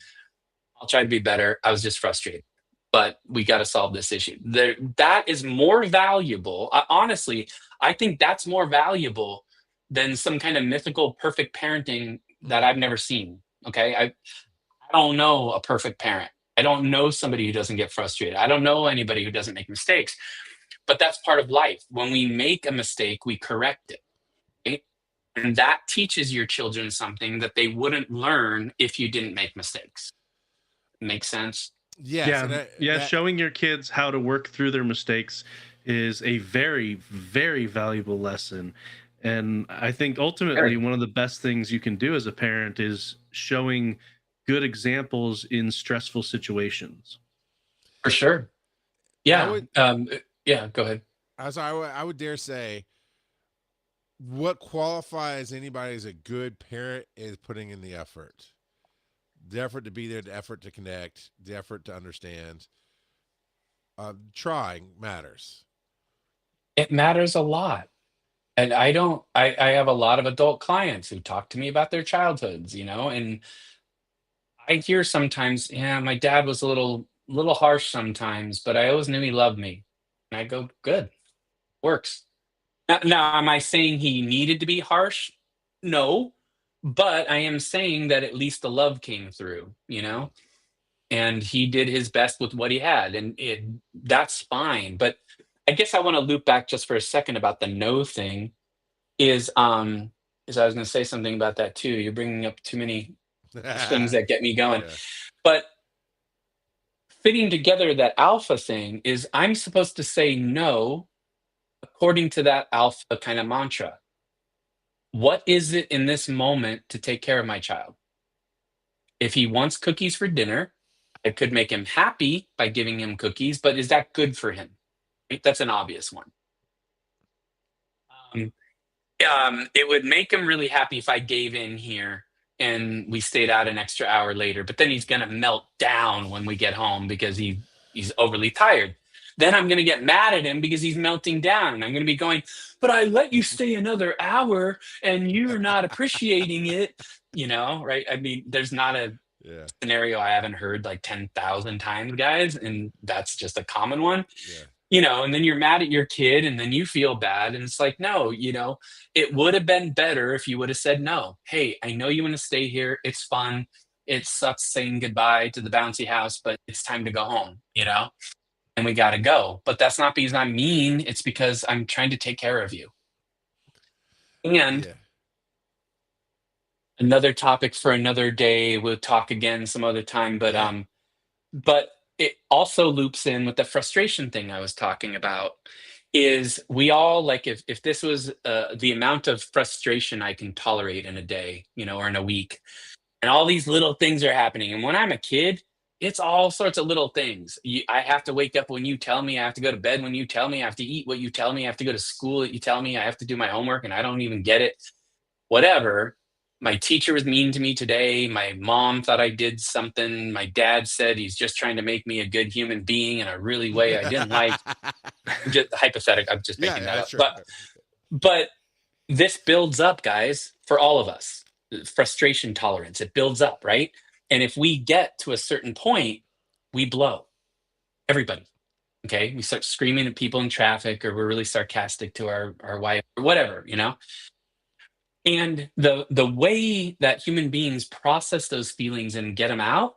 I'll try to be better. I was just frustrated. But we got to solve this issue. That is more valuable. Honestly, I think that's more valuable than some kind of mythical perfect parenting that Mm. I've never seen. Okay. I don't know a perfect parent. I don't know somebody who doesn't get frustrated. I don't know anybody who doesn't make mistakes. But that's part of life. When we make a mistake, we correct it. Right? And that teaches your children something that they wouldn't learn if you didn't make mistakes. Make sense? Yes, Yeah, and yeah. that Showing your kids how to work through their mistakes is a very, very valuable lesson. And I think ultimately Very. one of the best things you can do as a parent is showing good examples in stressful situations. For sure. I Yeah. would Yeah, go ahead. I would dare say what qualifies anybody as a good parent is putting in the effort to be there, the effort to connect, the effort to understand. Trying matters. It matters a lot. And I have a lot of adult clients who talk to me about their childhoods, and I hear sometimes, yeah, my dad was a little harsh sometimes, but I always knew he loved me. And I go, good. Works. Now, am I saying he needed to be harsh? No, but I am saying that at least the love came through, and he did his best with what he had, and that's fine. But I guess I want to loop back just for a second about the no thing. Is I was going to say something about that too. You're bringing up too many things that get me going. Yeah. But fitting together that alpha thing is I'm supposed to say no according to that alpha kind of mantra. What is it in this moment to take care of my child? If he wants cookies for dinner, I could make him happy by giving him cookies, but is that good for him? Right? That's an obvious one. It would make him really happy if I gave in here and we stayed out an extra hour later, but then he's going to melt down when we get home because he's overly tired. Then I'm going to get mad at him because he's melting down. And I'm going to be going, but I let you stay another hour and you're not appreciating it, right? I mean, there's not a scenario I haven't heard like 10,000 times, guys. And that's just a common one. And then you're mad at your kid and then you feel bad. And it's like, no, it would have been better if you would have said no. Hey, I know you want to stay here. It's fun. It sucks saying goodbye to the bouncy house, but it's time to go home, and we got to go. But that's not because I'm mean. It's because I'm trying to take care of you. And another topic for another day. We'll talk again some other time. But it also loops in with the frustration thing I was talking about. Is we all like if this was the amount of frustration I can tolerate in a day, or in a week, and all these little things are happening. And when I'm a kid, it's all sorts of little things. I have to wake up when you tell me. I have to go to bed when you tell me. I have to eat what you tell me. I have to go to school that you tell me. I have to do my homework and I don't even get it. Whatever. My teacher was mean to me today. My mom thought I did something. My dad said he's just trying to make me a good human being in a really way I didn't like. Just hypothetical. I'm just making that up. Sure. But this builds up, guys, for all of us. Frustration tolerance. It builds up, right? And if we get to a certain point, we blow. Everybody. Okay. We start screaming at people in traffic, or we're really sarcastic to our wife, or whatever, And the way that human beings process those feelings and get them out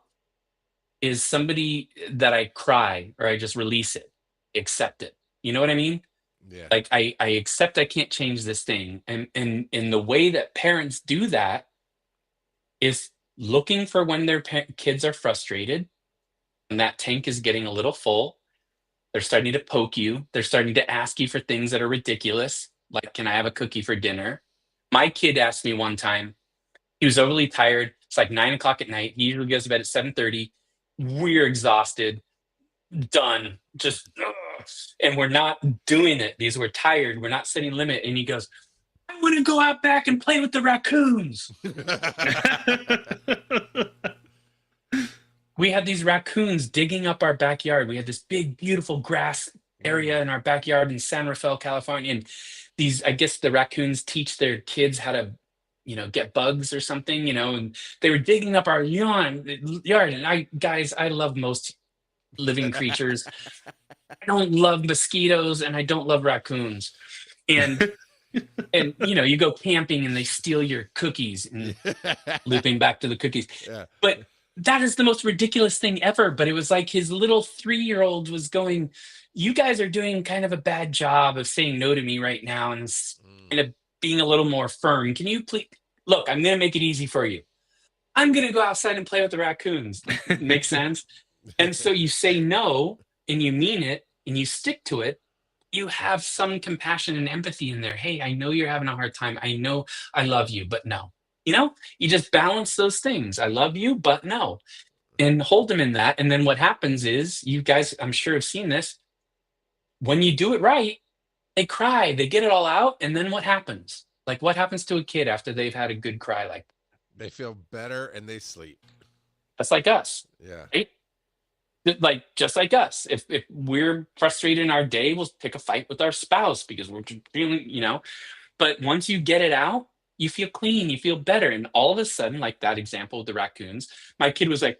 is somebody that I cry or I just release it, accept it. You know what I mean? Yeah. Like I accept I can't change this thing. And the way that parents do that is looking for when their kids are frustrated and that tank is getting a little full. They're starting to poke you. They're starting to ask you for things that are ridiculous. Like, can I have a cookie for dinner? My kid asked me one time, he was overly tired. It's like 9:00 at night. He usually goes to bed at 7:30. We're exhausted, done, just, and we're not doing it because we're tired. We're not setting limit. And he goes, I want to go out back and play with the raccoons. We had these raccoons digging up our backyard. We had this big, beautiful grass area in our backyard in San Rafael, California. And I guess the raccoons teach their kids how to, get bugs or something, and they were digging up our yard. And I love most living creatures. I don't love mosquitoes and I don't love raccoons. And you go camping and they steal your cookies, and looping back to the cookies. Yeah. But that is the most ridiculous thing ever. But it was like his little 3-year-old was going, you guys are doing kind of a bad job of saying no to me right now and kind of being a little more firm. Can you please look, I'm going to make it easy for you. I'm going to go outside and play with the raccoons. Makes sense? And so you say no and you mean it and you stick to it. You have some compassion and empathy in there. Hey, I know you're having a hard time. I know I love you, but no. You just balance those things. I love you, but no. And hold them in that. And then what happens is, you guys, I'm sure have seen this. When you do it right, they cry, they get it all out. And then what happens? Like, what happens to a kid after they've had a good cry like that? They feel better and they sleep. That's like us. Yeah. Right? Like, just like us. If we're frustrated in our day, we'll pick a fight with our spouse because we're feeling, But once you get it out, you feel clean, you feel better. And all of a sudden, like that example of the raccoons, my kid was like,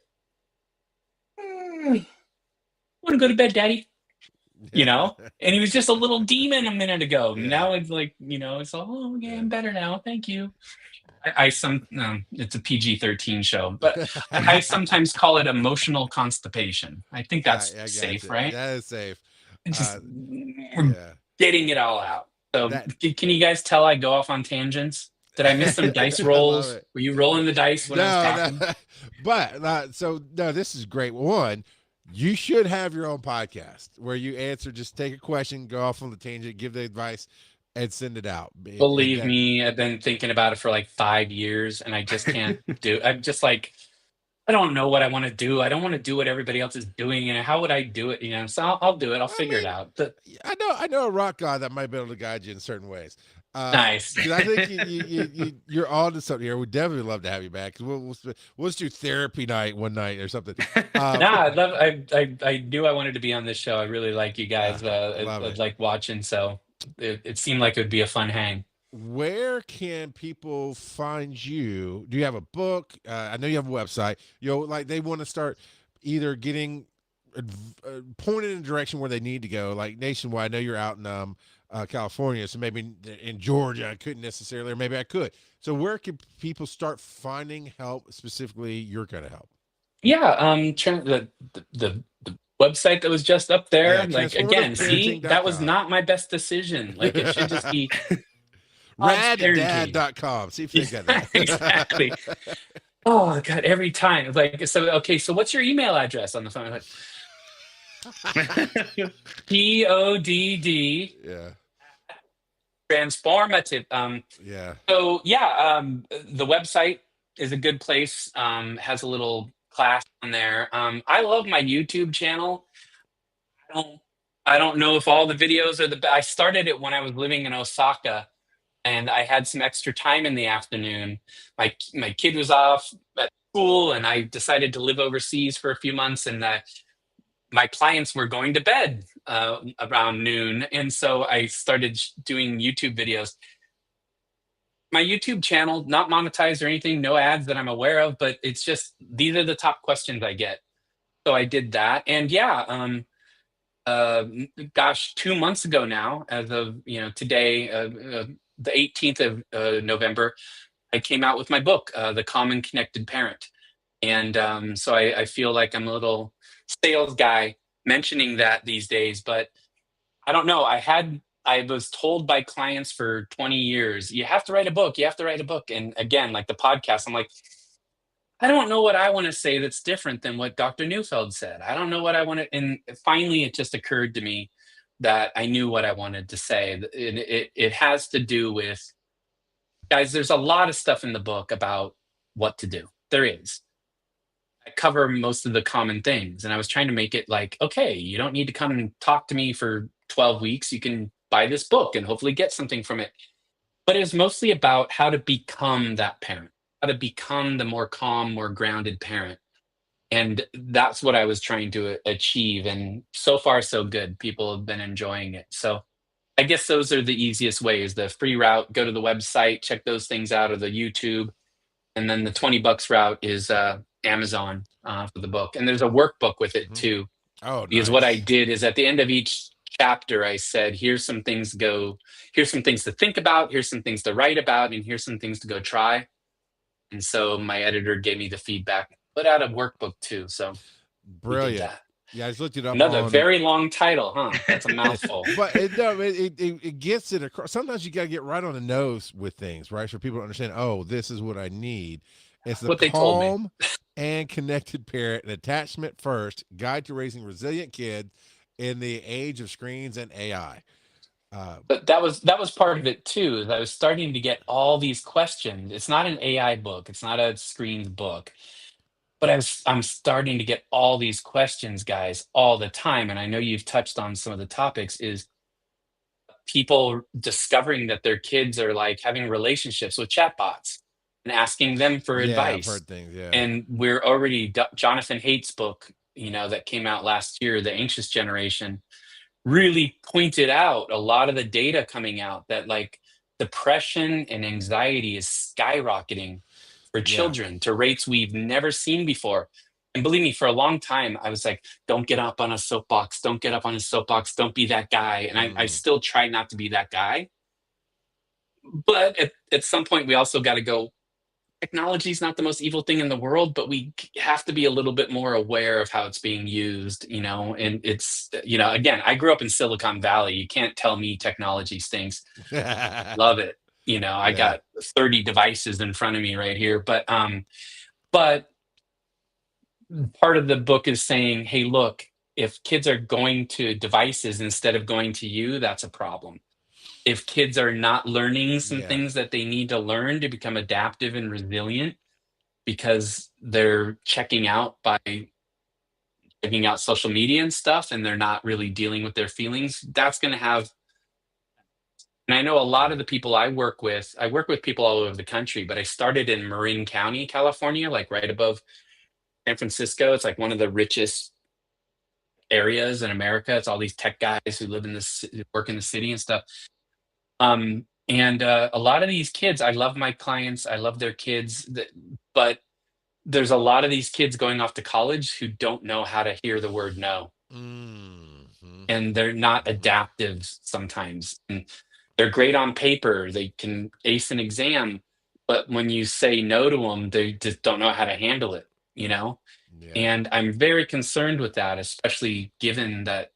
want to go to bed, Daddy? you know, and he was just a little demon a minute ago. Yeah. Now it's like, it's all, oh, okay, I'm better now. Thank you. It's a PG-13 show, but I sometimes call it emotional constipation. I think that's I got safe, you. right? That is safe. It's just we're Yeah. getting it all out. So That can you guys tell I go off on tangents? Did I miss some dice I love rolls? it. Were you rolling the dice when I was talking? No. But no, this is great. One, you should have your own podcast where you just take a question, go off on the tangent, give the advice, and send it out. Believe me, I've been thinking about it for like 5 years, and I just can't do. I'm just like, I don't know what I want to do. I don't want to do what everybody else is doing, and how would I do it? So I'll do it. I'll figure it out. I know a rock god that might be able to guide you in certain ways. Nice. Because I think you're on to something here. We'd definitely love to have you back. Because we'll just do therapy night one night or something. I knew I wanted to be on this show. I really like you guys. I like watching, so it seemed like it would be a fun hang. Where can people find you? Do you have a book? I know you have a website. Like they want to start either getting pointed in a direction where they need to go, like nationwide. I know you're out in California, so maybe in Georgia I couldn't necessarily, or maybe I could. So where can people start finding help, specifically your kind of help? Yeah, the website that was just up there, like again, see, that was not my best decision. Like it should just be raddad.com. See if they got that. Exactly. Oh God, every time. Like, so okay, so what's your email address on the phone? Like, PODD. Yeah. Transformative. Yeah. So yeah, the website is a good place. Has a little class on there. I love my YouTube channel. I don't know if all the videos are the best. I started it when I was living in Osaka, and I had some extra time in the afternoon. My kid was off at school, and I decided to live overseas for a few months, and my clients were going to bed around noon, and so I started doing YouTube videos. My YouTube channel, not monetized or anything, no ads that I'm aware of, but it's just, these are the top questions I get. So I did that. And yeah, gosh, 2 months ago now, as of today, the 18th of November, I came out with my book, The Common Connected Parent. And so I feel like I'm a little sales guy mentioning that these days, but I don't know. I was told by clients for 20 years, you have to write a book, you have to write a book. And again, like the podcast, I'm like, I don't know what I want to say that's different than what Dr. Neufeld said. I don't know what I want to, and finally it just occurred to me that I knew what I wanted to say. It has to do with, guys, there's a lot of stuff in the book about what to do. There is. I cover most of the common things, and I was trying to make it like, okay, you don't need to come and talk to me for 12 weeks. You can buy this book and hopefully get something from it. But it was mostly about how to become that parent, how to become the more calm, more grounded parent. And that's what I was trying to achieve. And so far, so good. People have been enjoying it. So I guess those are the easiest ways. The free route, go to the website, check those things out, or the YouTube. And then the $20 route is Amazon for the book. And there's a workbook with it too. Oh, because what I did is at the end of each chapter, I said, here's some things to think about, here's some things to write about, and here's some things to go try. And so my editor gave me the feedback, put out a workbook too. So brilliant. Yeah, I just looked it up. Another very long title, huh? That's a mouthful. But it gets it across. Sometimes you got to get right on the nose with things, right? So people understand, oh, this is what I need. It's the calm and connected parent, an attachment first guide to raising resilient kids in the age of screens and AI. But that was part of it too. Is I was starting to get all these questions. It's not an AI book. It's not a screens book. But I'm starting to get all these questions, guys, all the time. And I know you've touched on some of the topics, is people discovering that their kids are like having relationships with chatbots and asking them for advice. I've heard things, yeah. And we're already, Jonathan Haidt's book, that came out last year, The Anxious Generation, really pointed out a lot of the data coming out that like depression and anxiety is skyrocketing for children to rates we've never seen before. And believe me, for a long time, I was like, don't get up on a soapbox. Don't get up on a soapbox. Don't be that guy. And I still try not to be that guy. But at some point, we also got to go, technology is not the most evil thing in the world, but we have to be a little bit more aware of how it's being used, and it's, again, I grew up in Silicon Valley. You can't tell me technology stinks. Love it. I got 30 devices in front of me right here, but part of the book is saying, hey, look, if kids are going to devices instead of going to you, that's a problem. If kids are not learning some things that they need to learn to become adaptive and resilient because they're checking out social media and stuff, and they're not really dealing with their feelings, that's going to have. And I know a lot of the people I work with people all over the country, but I started in Marin County, California, like right above San Francisco. It's like one of the richest areas in America. It's all these tech guys who live in this, work in the city and stuff. And a lot of these kids, I love my clients, I love their kids, but there's a lot of these kids going off to college who don't know how to hear the word no. And they're not adaptive sometimes. And they're great on paper. They can ace an exam, but when you say no to them, they just don't know how to handle it, And I'm very concerned with that, especially given that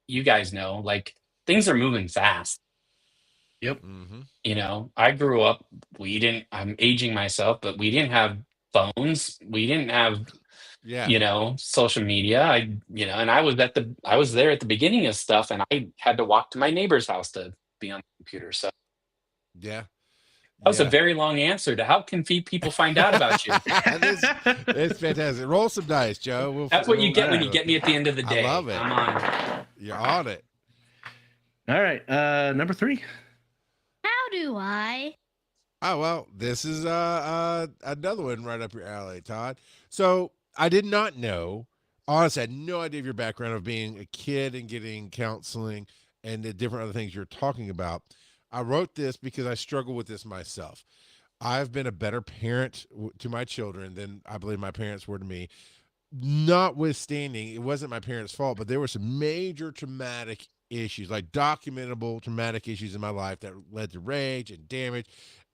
you guys know, like, things are moving fast. Yep. I grew up, I'm aging myself, but we didn't have phones. We didn't have, social media. And I was there at the beginning of stuff, and I had to walk to my neighbor's house to be on the computer. So that was a very long answer to how can people find out about you. It's fantastic. Roll some dice, Joe. That's what you get when you get me at the end of the day. I love it. I'm on. You're on it. All right. Number 3. How do I? Oh, well, this is another one right up your alley, Todd. So I did not know, honestly, I had no idea of your background of being a kid and getting counseling and the different other things you're talking about. I wrote this because I struggle with this myself. I've been a better parent to my children than I believe my parents were to me. Notwithstanding, it wasn't my parents' fault, but there were some major traumatic issues, like documentable traumatic issues in my life that led to rage and damage.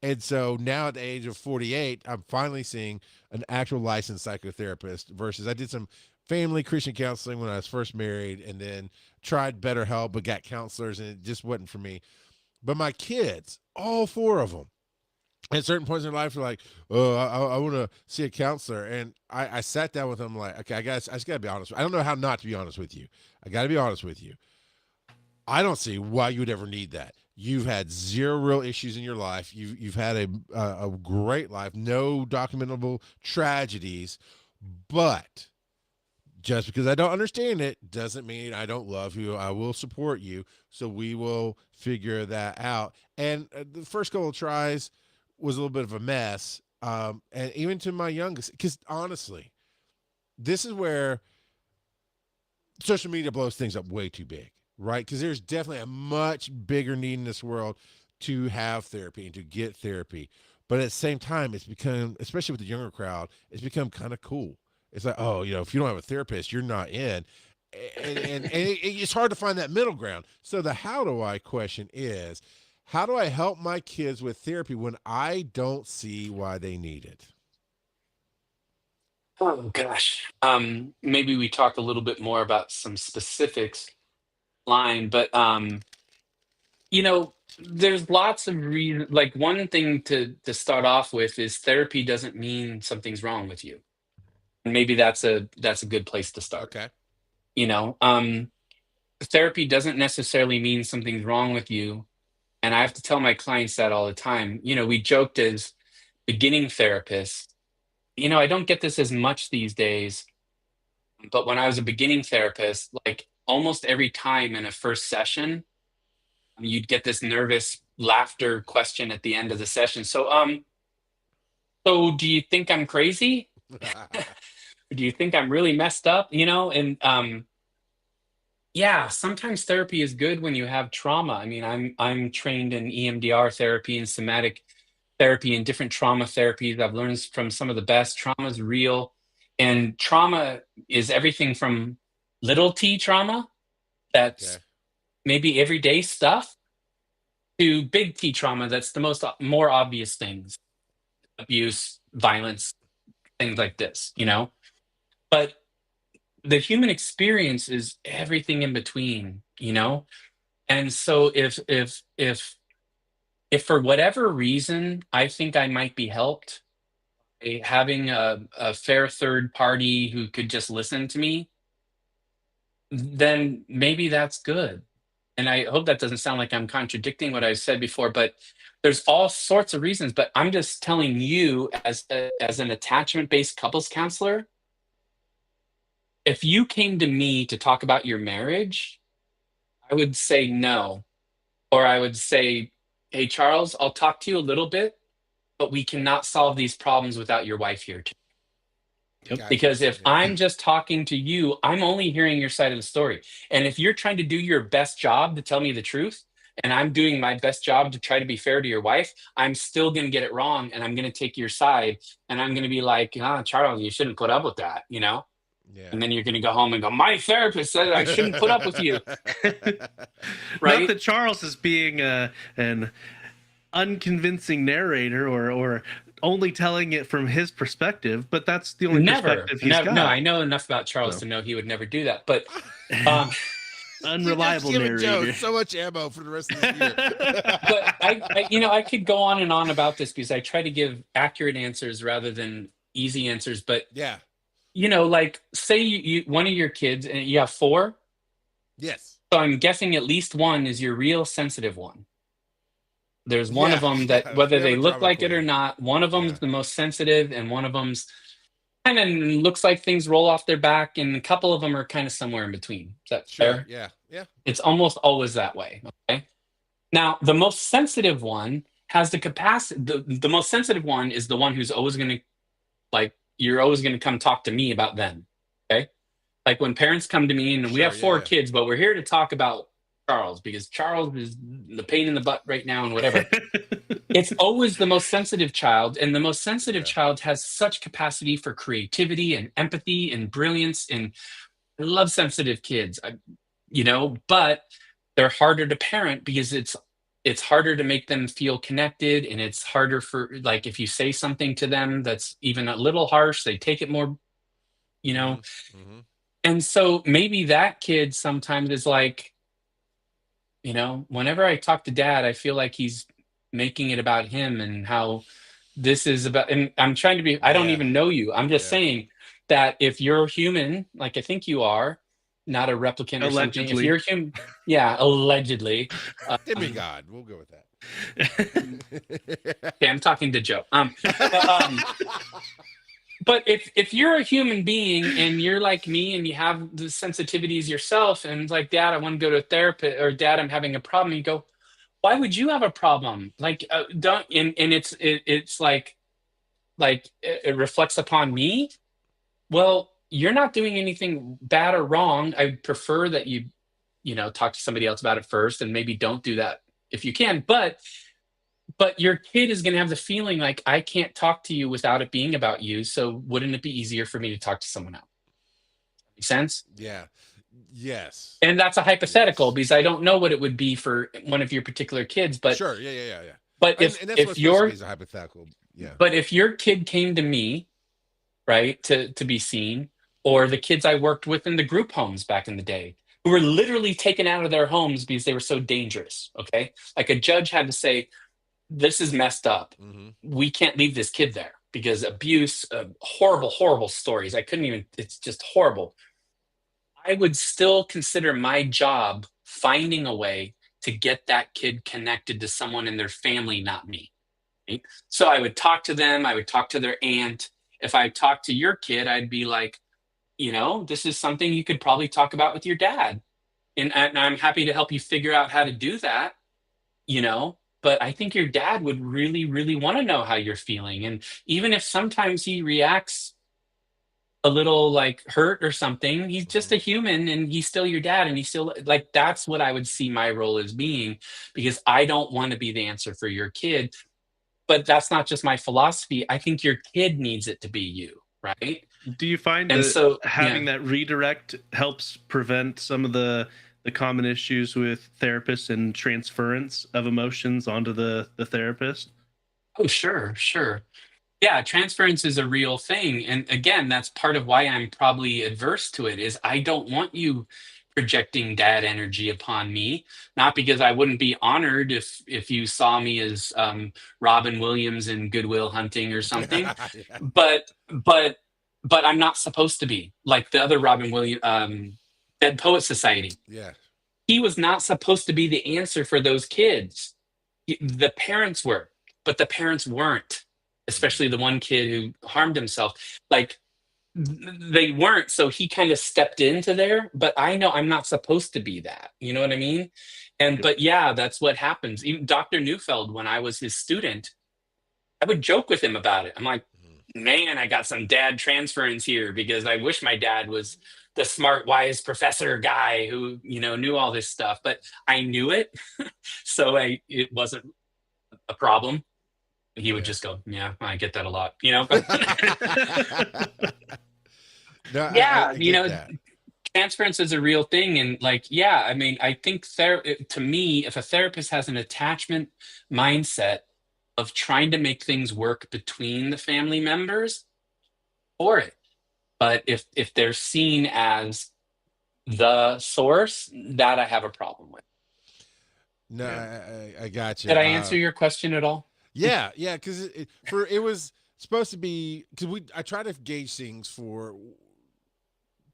And so now at the age of 48, I'm finally seeing an actual licensed psychotherapist versus I did some family Christian counseling when I was first married and then tried BetterHelp, but got counselors and it just wasn't for me. But my kids, all 4 of them, at certain points in their life, are like, oh, I want to see a counselor. And I sat down with them like, okay, I just got to be honest. I don't know how not to be honest with you. I got to be honest with you. I don't see why you would ever need that. You've had 0 real issues in your life. You've had a great life, no documentable tragedies, but just because I don't understand it doesn't mean I don't love you. I will support you. So we will figure that out. And the first couple of tries was a little bit of a mess. And even to my youngest, because honestly, this is where social media blows things up way too big, right? Because there's definitely a much bigger need in this world to have therapy and to get therapy. But at the same time, it's become, especially with the younger crowd, it's become kind of cool. It's like, oh, if you don't have a therapist, you're not in. And it's hard to find that middle ground. So the how do I question is, how do I help my kids with therapy when I don't see why they need it? Oh, gosh. Maybe we talk a little bit more about some specifics but there's lots of reasons. Like, one thing to start off with is therapy doesn't mean something's wrong with you. And maybe that's a good place to start. Okay. Therapy doesn't necessarily mean something's wrong with you. And I have to tell my clients that all the time. We joked as beginning therapists. I don't get this as much these days, but when I was a beginning therapist, like almost every time in a first session, you'd get this nervous laughter question at the end of the session. So do you think I'm crazy? Do you think I'm really messed up? And yeah, sometimes therapy is good when you have trauma. I mean, I'm trained in EMDR therapy and somatic therapy and different trauma therapies. I've learned from some of the best. Trauma is real. And trauma is everything from little t trauma, that's maybe everyday stuff, to big T trauma, that's the more obvious things, abuse, violence, things like this, But the human experience is everything in between, And so if for whatever reason I think I might be helped by having a fair third party who could just listen to me, then maybe that's good. And I hope that doesn't sound like I'm contradicting what I said before, but there's all sorts of reasons. But I'm just telling you, as an attachment-based couples counselor, if you came to me to talk about your marriage, I would say no. Or I would say, hey, Charles, I'll talk to you a little bit, but we cannot solve these problems without your wife here too. Yep. Because if I'm just talking to you, I'm only hearing your side of the story. And if you're trying to do your best job to tell me the truth, and I'm doing my best job to try to be fair to your wife, I'm still going to get it wrong, and I'm going to take your side, and I'm going to be like, Charles, you shouldn't put up with that, Yeah. And then you're going to go home and go, my therapist said I shouldn't put up with you. Right? Not that Charles is being an unconvincing narrator or only telling it from his perspective, but that's the only perspective he's got. No, I know enough about Charles to know he would never do that. But unreliable narrator. Joe so much ammo for the rest of this year. But I could go on and on about this because I try to give accurate answers rather than easy answers. But like say you one of your kids, and you have 4. Yes. So I'm guessing at least one is your real sensitive one. There's one of them that, whether they look like it or not, one of them's the most sensitive, and one of them's kind of looks like things roll off their back, and a couple of them are kind of somewhere in between. Is that fair? Yeah. It's almost always that way. Okay. Now, the most sensitive one has the capacity. The most sensitive one is the one who's always going to, you're always going to come talk to me about them. Okay. Like when parents come to me, and we have 4 kids, but we're here to talk about Charles because Charles is the pain in the butt right now and whatever. It's always the most sensitive child, and the most sensitive child has such capacity for creativity and empathy and brilliance, and I love sensitive kids. But they're harder to parent because it's harder to make them feel connected, and it's harder for, like, if you say something to them that's even a little harsh, they take it more, And so maybe that kid sometimes is like, whenever I talk to dad, I feel like he's making it about him and how this is about, and I'm trying to be, I don't even know you. I'm just saying that if you're human, like I think you are, not a replicant or something. If you're human, allegedly. Demigod, we'll go with that. Okay, I'm talking to Joe. But if you're a human being and you're like me and you have the sensitivities yourself, and it's like, Dad, I want to go to a therapist, or Dad, I'm having a problem. You go, why would you have a problem? Like, don't, and it's like it reflects upon me. Well, you're not doing anything bad or wrong. I prefer that you talk to somebody else about it first, and maybe don't do that if you can. But your kid is going to have the feeling like, I can't talk to you without it being about you. So wouldn't it be easier for me to talk to someone else? Make sense? Yeah. Yes. And that's a hypothetical because I don't know what it would be for one of your particular kids. But sure, yeah. But and that's a hypothetical, But if your kid came to me, right, to be seen, or the kids I worked with in the group homes back in the day, who were literally taken out of their homes because they were so dangerous. Okay, like a judge had to say, this is messed up. We can't leave this kid there because abuse, horrible stories. I couldn't even, it's just horrible. I would still consider my job finding a way to get that kid connected to someone in their family, not me. Right? So I would talk to them. I would talk to their aunt. If I talked to your kid, I'd be like, this is something you could probably talk about with your dad. And I'm happy to help you figure out how to do that, But I think your dad would really, really want to know how you're feeling. And even if sometimes he reacts a little like hurt or something, he's just a human, and he's still your dad, and he's still like, that's what I would see my role as being, because I don't want to be the answer for your kid. But that's not just my philosophy. I think your kid needs it to be you, right? Do you find And that so, having that redirect helps prevent some of the common issues with therapists and transference of emotions onto the therapist? oh, sure, sure. Yeah, transference is a real thing. And again, that's part of why I'm probably adverse to it is I don't want you projecting dad energy upon me, not because I wouldn't be honored if you saw me as Robin Williams in Goodwill Hunting or something, Yeah. but I'm not supposed to be like the other Robin Williams, Dead Poet Society. Yeah. He was not supposed to be the answer for those kids. The parents were, but the parents weren't, Mm. especially the one kid who harmed himself. Like they weren't, so he kind of stepped into there, but I know I'm not supposed to be that. You know what I mean? And Yep. but yeah, that's what happens. Even Dr. Neufeld, when I was his student, I would joke with him about it. I'm like, Mm. man, I got some dad transference here because I wish my dad was the smart, wise professor guy who, knew all this stuff, but I knew it. So it wasn't a problem. He would Yeah. just go, yeah, I get that a lot, No, yeah, I get that. transference is a real thing. And like, yeah, I mean, I think to me, if a therapist has an attachment mindset of trying to make things work between the family members, for it. But if they're seen as the source, that I have a problem with. No, I got you. Did I answer your question at all? Yeah, yeah, because it was supposed to be because I try to gauge things for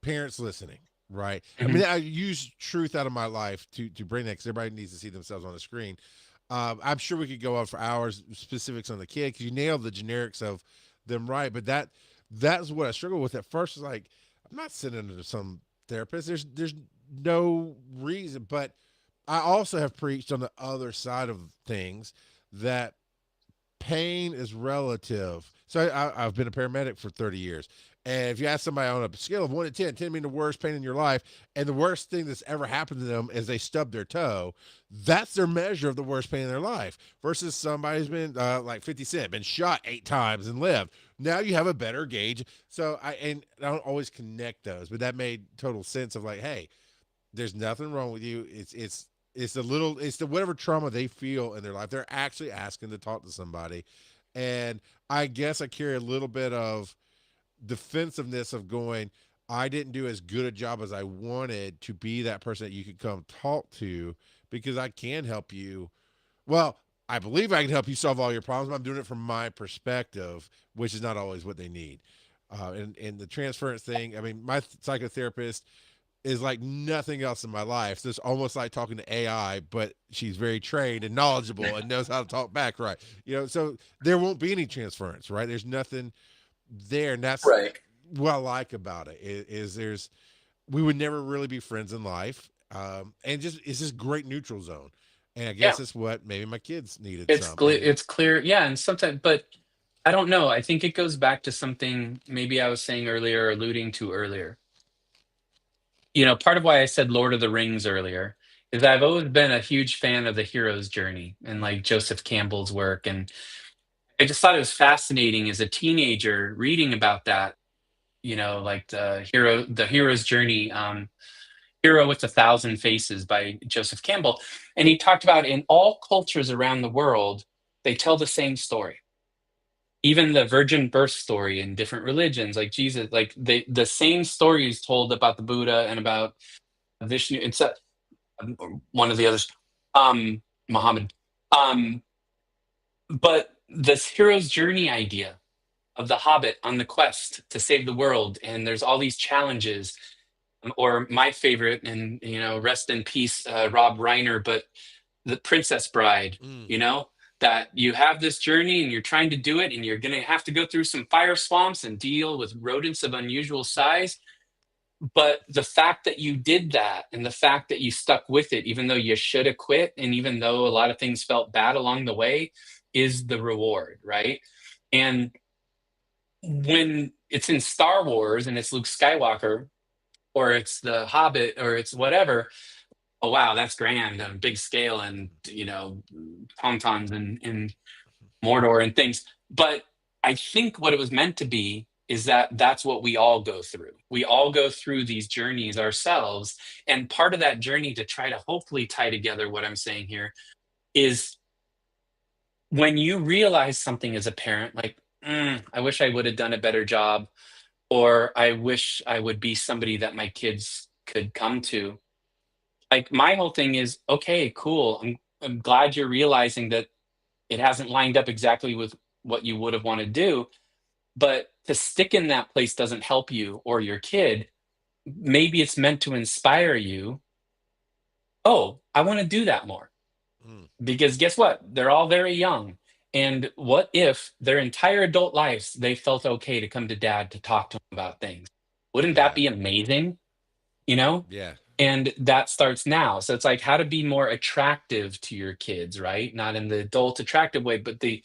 parents listening, right? I mean, I use truth out of my life to bring that because everybody needs to see themselves on the screen. I'm sure we could go on for hours specifics on the kid because you nailed the generics of them right, but that's what I struggle with at first. Is like I'm not sending them to some therapist. There's no reason, but I also have preached on the other side of things that pain is relative. So I've been a paramedic for 30 years. And if you ask somebody on a scale of 1 to 10, 10 being the worst pain in your life, and the worst thing that's ever happened to them is they stub their toe, that's their measure of the worst pain in their life. Versus somebody who's been like 50 Cent, been shot 8 times and lived. Now you have a better gauge. So I don't always connect those, but that made total sense of like, hey, there's nothing wrong with you. It's the whatever trauma they feel in their life. They're actually asking to talk to somebody. And I guess I carry a little bit of defensiveness of going, I didn't do as good a job as I wanted to be that person that you could come talk to because I can help you. Well, I believe I can help you solve all your problems, but I'm doing it from my perspective, which is not always what they need. And the transference thing, I mean, my psychotherapist is like nothing else in my life. So it's almost like talking to AI, but she's very trained and knowledgeable and knows how to talk back right. So there won't be any transference, right? There's nothing there. And that's Right. what I like about it is we would never really be friends in life. And it's this great neutral zone. And I Yeah. guess it's what maybe my kids needed It's some. clear. It's clear. Yeah. And sometimes, but I don't know. I think it goes back to something maybe I was saying earlier, or alluding to earlier. Part of why I said Lord of the Rings earlier is I've always been a huge fan of the hero's journey and like Joseph Campbell's work. And I just thought it was fascinating as a teenager reading about that, like the hero's journey, Hero with a Thousand Faces by Joseph Campbell. And he talked about in all cultures around the world, they tell the same story. Even the virgin birth story in different religions, like Jesus, like the same story is told about the Buddha and about Vishnu. It's one of the others, Muhammad. Um, but this hero's journey idea of the Hobbit on the quest to save the world, and there's all these challenges. Or my favorite, and rest in peace, Rob Reiner, but The Princess Bride. Mm. That you have this journey and you're trying to do it, and you're going to have to go through some fire swamps and deal with rodents of unusual size. But the fact that you did that and the fact that you stuck with it, even though you should have quit, and even though a lot of things felt bad along the way, is the reward, right? And when it's in Star Wars and it's Luke Skywalker, or it's the Hobbit, or it's whatever, oh wow, that's grand on a big scale, and tauntauns and Mordor and things. But I think what it was meant to be is that that's what we all go through. We all go through these journeys ourselves. And part of that journey, to try to hopefully tie together what I'm saying here, is when you realize something as a parent, like, I wish I would have done a better job, or I wish I would be somebody that my kids could come to. Like, my whole thing is, okay, cool. I'm glad you're realizing that it hasn't lined up exactly with what you would have wanted to do, but to stick in that place doesn't help you or your kid. Maybe it's meant to inspire you. Oh, I want to do that more. Mm. Because guess what? They're all very young. And what if their entire adult lives they felt okay to come to dad to talk to them about things? Wouldn't Yeah. that be amazing? You know? Yeah. And that starts now. So it's like how to be more attractive to your kids, right? Not in the adult attractive way, but the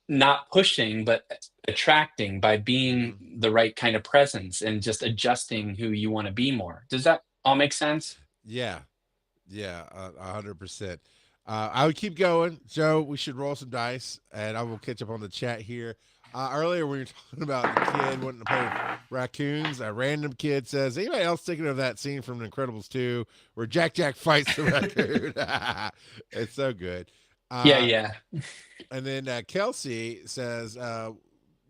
not pushing, but attracting by being the right kind of presence and just adjusting who you want to be more. Does that all make sense? Yeah. Yeah. 100%. I would keep going, Joe. We should roll some dice, and I will catch up on the chat here. Earlier, when you were talking about the kid wanting to play with raccoons, a random kid says, "Anybody else thinking of that scene from The Incredibles 2 where Jack fights the raccoon?" It's so good. Yeah. And then Kelsey says,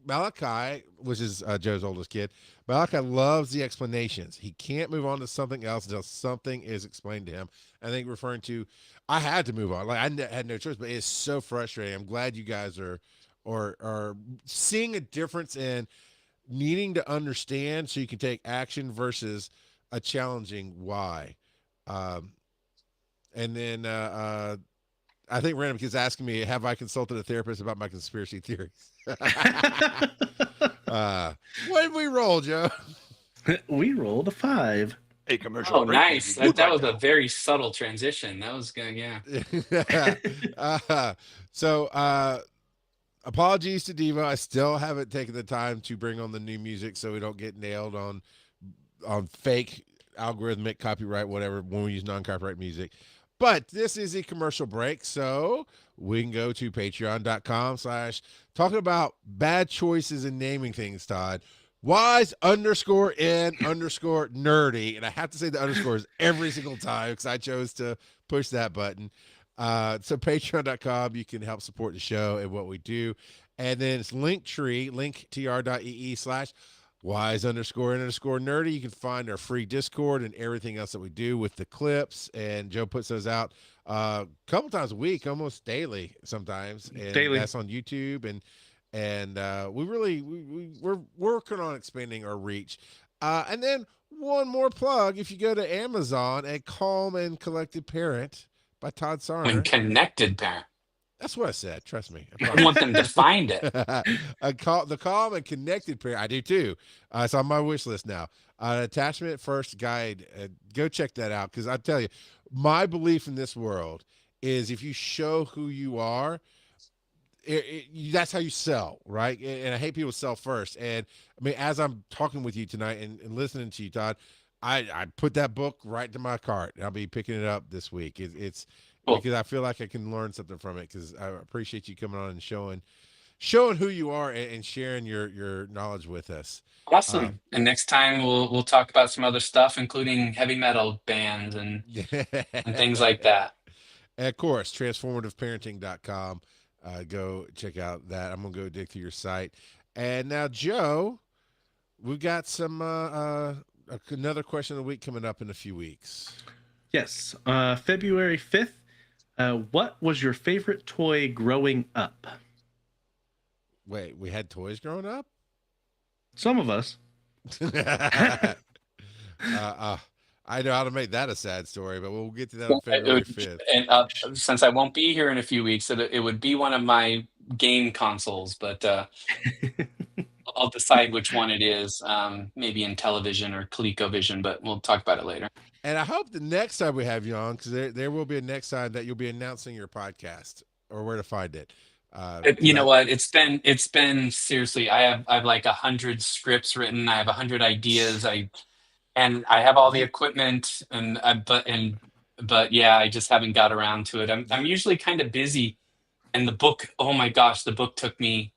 Malachi, which is Joe's oldest kid, Malachi loves the explanations. He can't move on to something else until something is explained to him. I think referring to, I had to move on. Like had no choice, but it's so frustrating. I'm glad you guys are seeing a difference in needing to understand so you can take action versus a challenging why. And then I think random kids asking me, have I consulted a therapist about my conspiracy theories? What did we roll, Joe? We rolled a 5. A commercial Oh, break may nice. begin That right was now. a very subtle transition. That was good. Yeah. So apologies to Diva. I still haven't taken the time to bring on the new music so we don't get nailed on fake algorithmic copyright, whatever, when we use non-copyright music. But this is a commercial break, so we can go to patreon.com/talking about bad choices in naming things, Todd. Wise_N_nerdy. And I have to say the underscores every single time because I chose to push that button. So patreon.com, you can help support the show and what we do. And then it's linktr.ee/wise_N_nerdy. You can find our free Discord and everything else that we do with the clips. And Joe puts those out a couple times a week, almost daily sometimes. And Daily. that's on YouTube. And we're working on expanding our reach. And then one more plug. If you go to Amazon, A Calm and Collected Parent by Todd When Sarner. connected parent. That's what I said. Trust me. I want them to find it. The Calm and Connected Parent. I do too. It's on my wish list now. Attachment First Guide. Go check that out because I tell you, my belief in this world is if you show who you are, that's how you sell, right? And I hate people sell first. And I mean, as I'm talking with you tonight and listening to you, Todd, I put that book right to my cart. I'll be picking it up this week. It's Cool. because I feel like I can learn something from it because I appreciate you coming on and showing who you are and sharing your knowledge with us. Awesome. And next time we'll talk about some other stuff, including heavy metal bands and things like that. And of course, transformativeparenting.com. Go check out that. I'm gonna go dig through your site. And now, Joe, we've got some another question of the week coming up in a few weeks. Yes. February 5th. What was your favorite toy growing up? Wait, we had toys growing up? Some of us. I know how to make that a sad story, but we'll get to that on February 5th. And since I won't be here in a few weeks, it would be one of my game consoles, but I'll decide which one it is. Maybe in television or ColecoVision, but we'll talk about it later. And I hope the next time we have you on, because there will be a next time that you'll be announcing your podcast or where to find it. You know what? It's been seriously. I have like 100 scripts written. I have 100 ideas. I have all the equipment, but yeah, I just haven't got around to it. I'm usually kind of busy, and the book. Oh my gosh, the book took me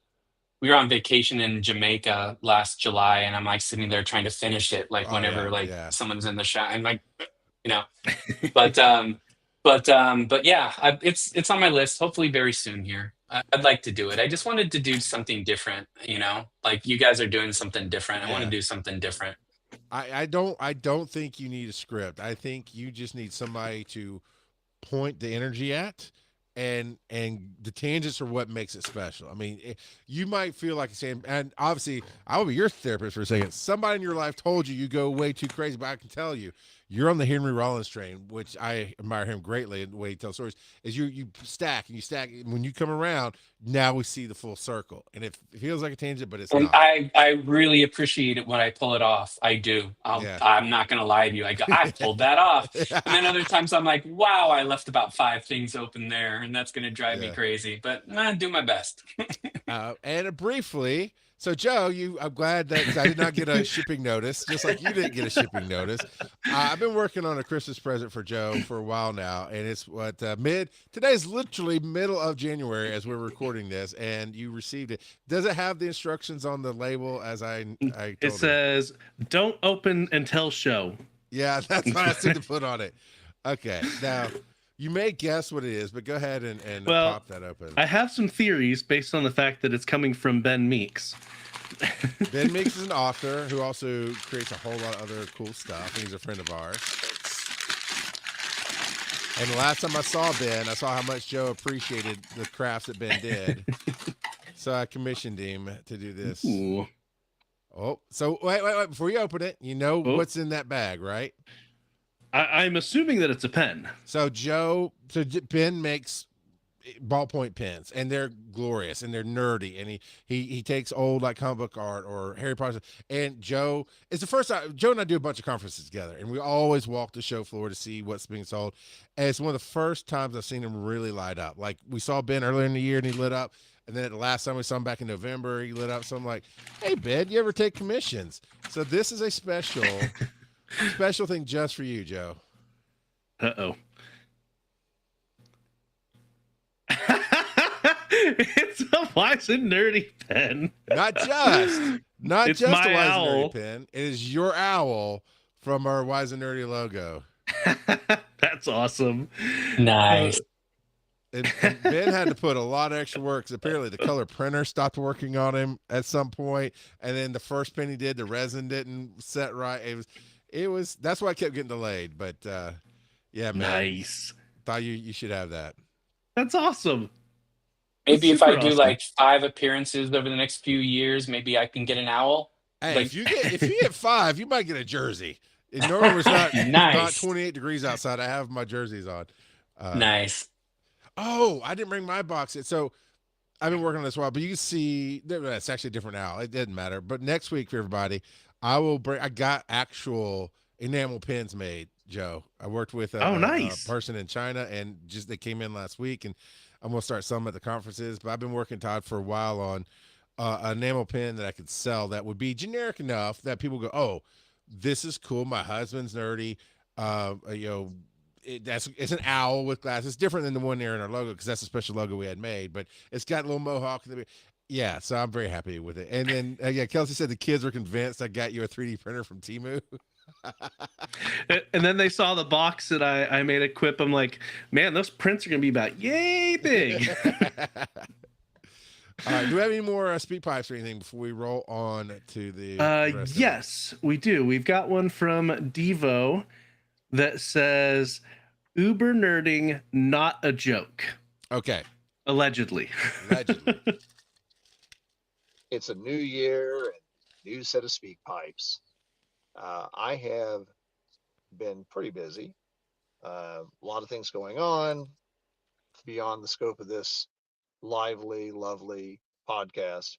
we were on vacation in Jamaica last July, and I'm like sitting there trying to finish it, like Oh whenever yeah, like yeah. someone's in the shot, and like, you know, but but yeah, it's on my list. Hopefully, very soon here. I'd like to do it. I just wanted to do something different, you know, like you guys are doing something different. I want to Yeah. do something different. I don't think you need a script. I think you just need somebody to point the energy at, and the tangents are what makes it special. I mean, you might feel like saying, and obviously I will be your therapist for a second. Somebody in your life told you go way too crazy, but I can tell you, you're on the Henry Rollins train, which I admire him greatly in the way he tells stories. Is you stack and you stack, and when you come around, now we see the full circle, and it feels like a tangent, but it's And not. I really appreciate it when I pull it off. I do. Yeah. I'm not gonna lie to you. I pulled that off. And then other times I'm like, wow, I left about 5 things open there, and that's gonna drive me Yeah. crazy. But I do my best. And briefly, so Joe, I'm glad that 'cause I did not get a shipping notice, just like you didn't get a shipping notice. I've been working on a Christmas present for Joe for a while now, and it's what today's literally middle of January as we're recording this, and you received it. Does it have the instructions on the label as I It told you? says, "Don't open until show." Yeah, that's what I said to put on it. Okay, now you may guess what it is, but go ahead and Well, pop that open. I have some theories based on the fact that it's coming from Ben Meeks. Ben Meeks is an author who also creates a whole lot of other cool stuff. He's a friend of ours. And the last time I saw Ben, I saw how much Joe appreciated the crafts that Ben did. So I commissioned him to do this. Ooh. Oh, so wait. Before you open it, you know what's in that bag, right? I'm assuming that it's a pen. So Ben makes ballpoint pens, and they're glorious and they're nerdy, and he takes old like comic book art or Harry Potter, and Joe, it's the first time Joe and I do a bunch of conferences together, and we always walk the show floor to see what's being sold, and it's one of the first times I've seen him really light up. Like we saw Ben earlier in the year and he lit up, and then the last time we saw him back in November he lit up. So I'm like, hey Ben, you ever take commissions? So this is a special thing just for you, Joe. Uh-oh. It's a wise and nerdy pen. Not just It's a my wise owl. and nerdy pen. It is your owl from our wise and nerdy logo. That's awesome. Nice. And Ben had to put a lot of extra work because apparently the color printer stopped working on him at some point, and then the first pen he did, the resin didn't set right. It was that's why I kept getting delayed. But yeah, man, Nice. thought you should have that. That's awesome. Maybe if Super I do awesome. like 5 appearances over the next few years, maybe I can get an owl. Hey, Like- if you get 5, you might get a jersey. And normally it's not Nice. 28 degrees outside. I have my jerseys on. Nice. Oh, I didn't bring my box yet. So I've been working on this a while, but you can see it's actually a different owl. It didn't matter. But next week for everybody, I got actual enamel pins made, Joe. I worked with a person in China, and they came in last week, and I'm going to start some at the conferences, but I've been working, Todd, for a while on an enamel pen that I could sell that would be generic enough that people go, oh, this is cool. My husband's nerdy. It's an owl with glasses. It's different than the one there in our logo because that's a special logo we had made, but it's got a little mohawk. Yeah, so I'm very happy with it. And then, Kelsey said the kids were convinced I got you a 3D printer from Temu. And then they saw the box that I made a quip. I'm like, man, those prints are going to be about yay big. All right, do we have any more speak pipes or anything before we roll on to the rest of it? Yes, we do. We've got one from Devo that says, Uber nerding, not a joke. Okay. Allegedly. It's a new year and new set of speak pipes. I have been pretty busy. A lot of things going on beyond the scope of this lively, lovely podcast.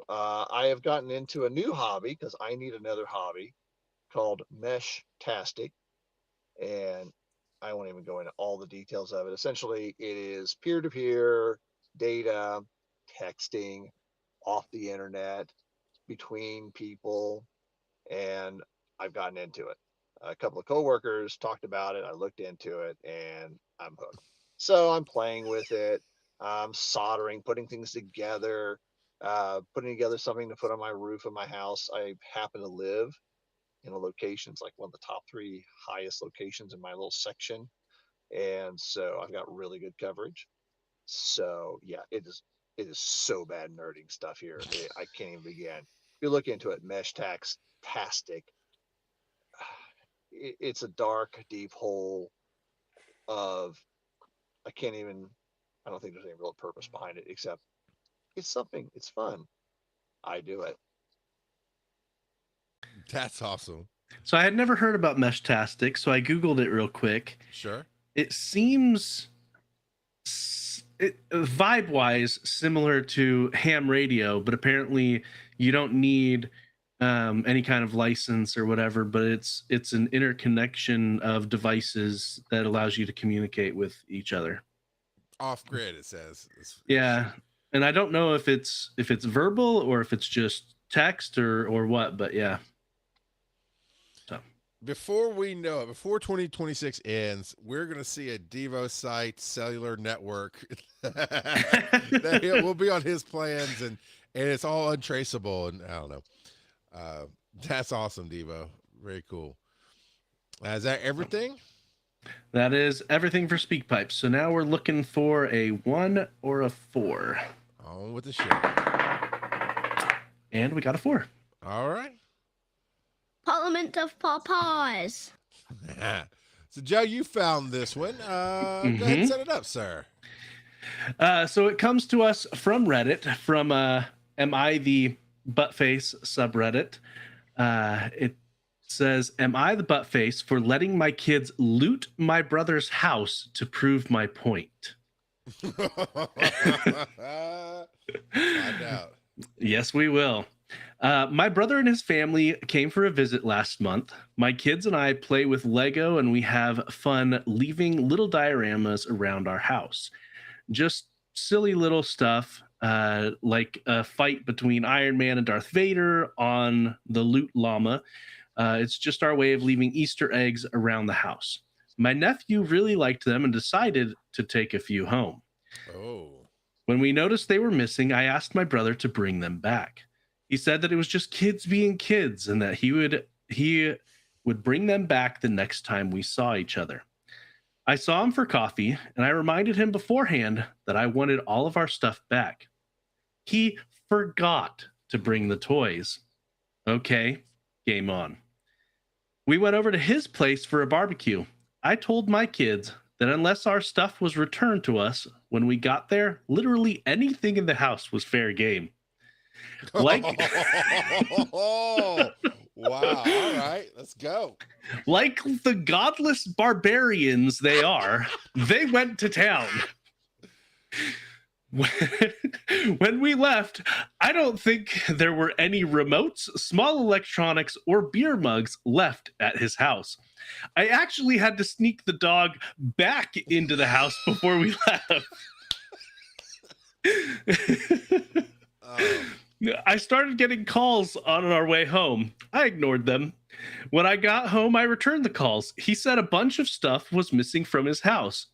I have gotten into a new hobby because I need another hobby called Mesh-tastic. And I won't even go into all the details of it. Essentially, it is peer-to-peer data, texting off the internet between people, and I've gotten into it. A couple of coworkers talked about it. I looked into it, and I'm hooked. So I'm playing with it. I'm soldering, putting things together. putting together something to put on my roof of my house. I happen to live in a location. It's like one of the top 3 highest locations in my little section. And so I've got really good coverage. So yeah, it is so bad nerding stuff here. I can't even begin. If you look into it, mesh tax tastic. It's a dark, deep hole of I can't even. I don't think there's any real purpose behind it except it's something. It's fun. I do it. That's awesome. So I had never heard about Meshtastic, so I Googled it real quick. Sure. It seems vibe-wise similar to ham radio, but apparently you don't need any kind of license or whatever, but it's an interconnection of devices that allows you to communicate with each other. Off grid, it says. Yeah. And I don't know if it's verbal or if it's just text or what, but yeah. So before we know it, before 2026 ends, we're going to see a Devo site cellular network that will be on his plans, and it's all untraceable. And I don't know. That's awesome, Devo. Very cool. Is that everything? That is everything for Speak Pipes. So now we're looking for a 1 or a 4. On with the show. And we got a 4. All right. Parliament of Papas. So, Joe, you found this one. Go ahead and set it up, sir. So it comes to us from Reddit, from Am I the Buttface subreddit. It says, am I the buttface for letting my kids loot my brother's house to prove my point? Find out. Yes, we will. My brother and his family came for a visit last month. My kids and I play with Lego, and we have fun leaving little dioramas around our house. Just silly little stuff, like a fight between Iron Man and Darth Vader on the Loot Llama. It's just our way of leaving Easter eggs around the house. My nephew really liked them and decided to take a few home. Oh. When we noticed they were missing, I asked my brother to bring them back. He said that it was just kids being kids and that he would bring them back the next time we saw each other. I saw him for coffee, and I reminded him beforehand that I wanted all of our stuff back. He forgot to bring the toys. Okay, game on. We went over to his place for a barbecue. I told my kids that unless our stuff was returned to us when we got there, literally anything in the house was fair game. Like, oh, wow. All right, let's go. Like the godless barbarians they are, they went to town. When we left, I don't think there were any remotes, small electronics, or beer mugs left at his house. I actually had to sneak the dog back into the house before we left. I started getting calls on our way home. I ignored them. When I got home, I returned the calls. He said a bunch of stuff was missing from his house.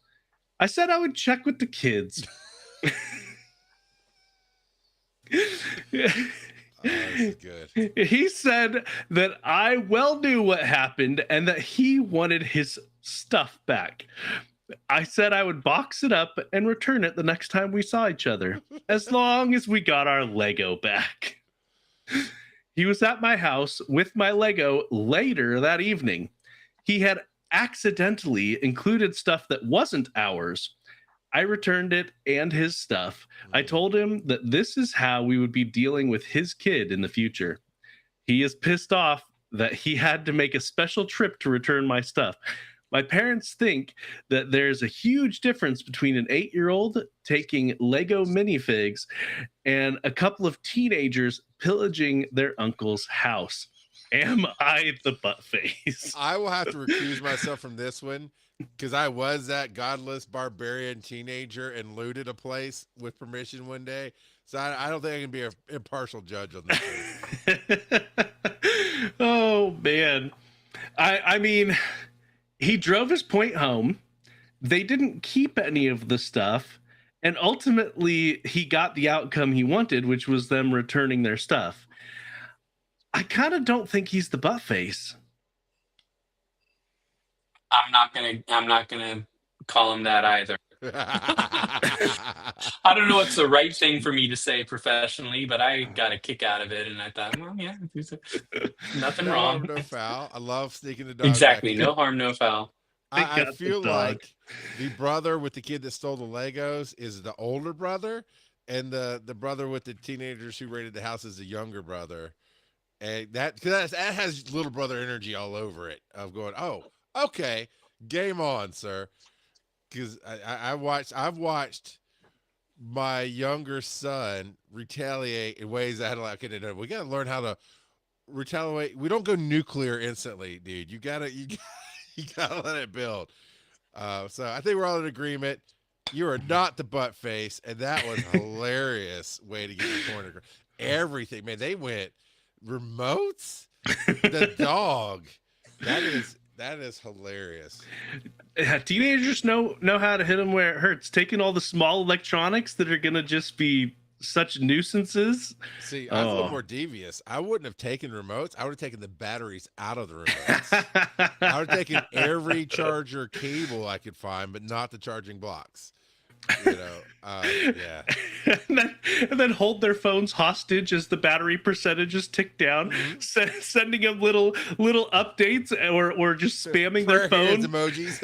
I said I would check with the kids. That's good. He said that I well knew what happened and that he wanted his stuff back. I said I would box it up and return it the next time we saw each other, as long as we got our Lego back. He was at my house with my Lego later that evening. He had accidentally included stuff that wasn't ours. I returned it and his stuff. I told him that this is how we would be dealing with his kid in the future. He is pissed off that he had to make a special trip to return my stuff. My parents think that there's a huge difference between an 8-year-old taking Lego minifigs and a couple of teenagers pillaging their uncle's house. Am I the buttface? I will have to recuse myself from this one because I was that godless barbarian teenager and looted a place with permission one day. So I don't think I can be an impartial judge on this one. Oh, man. I mean, he drove his point home. They didn't keep any of the stuff. and ultimately he got the outcome he wanted, which was them returning their stuff. I kind of don't think he's the butt face. I'm not gonna call him that either. I don't know what's the right thing for me to say professionally, but I got a kick out of it, and I thought, well, yeah, nothing No harm, wrong. no foul. I love sneaking the dog Exactly, back in. no harm, no foul. I got the feel dog. like the brother with the kid that stole the Legos is the older brother, and the brother with the teenagers who raided the house is the younger brother. And that has little brother energy all over it of going, oh, okay, game on, sir. Because I've watched my younger son retaliate in ways that like, okay, we got to learn how to retaliate. We don't go nuclear instantly, dude. You gotta let it build. So I think we're all in agreement. You are not the butt face, and that was a hilarious way to get your corner. Everything, man. They went remotes. The dog. That is hilarious. Teenagers know how to hit them where it hurts. Taking all the small electronics that are gonna just be such nuisances. See, I was a little more devious. I wouldn't have taken remotes. I would have taken the batteries out of the remotes. I would have taken every charger cable I could find, but not the charging blocks. You know, yeah. and then hold their phones hostage as the battery percentages tick down, sending them little updates or just spamming their phone emojis.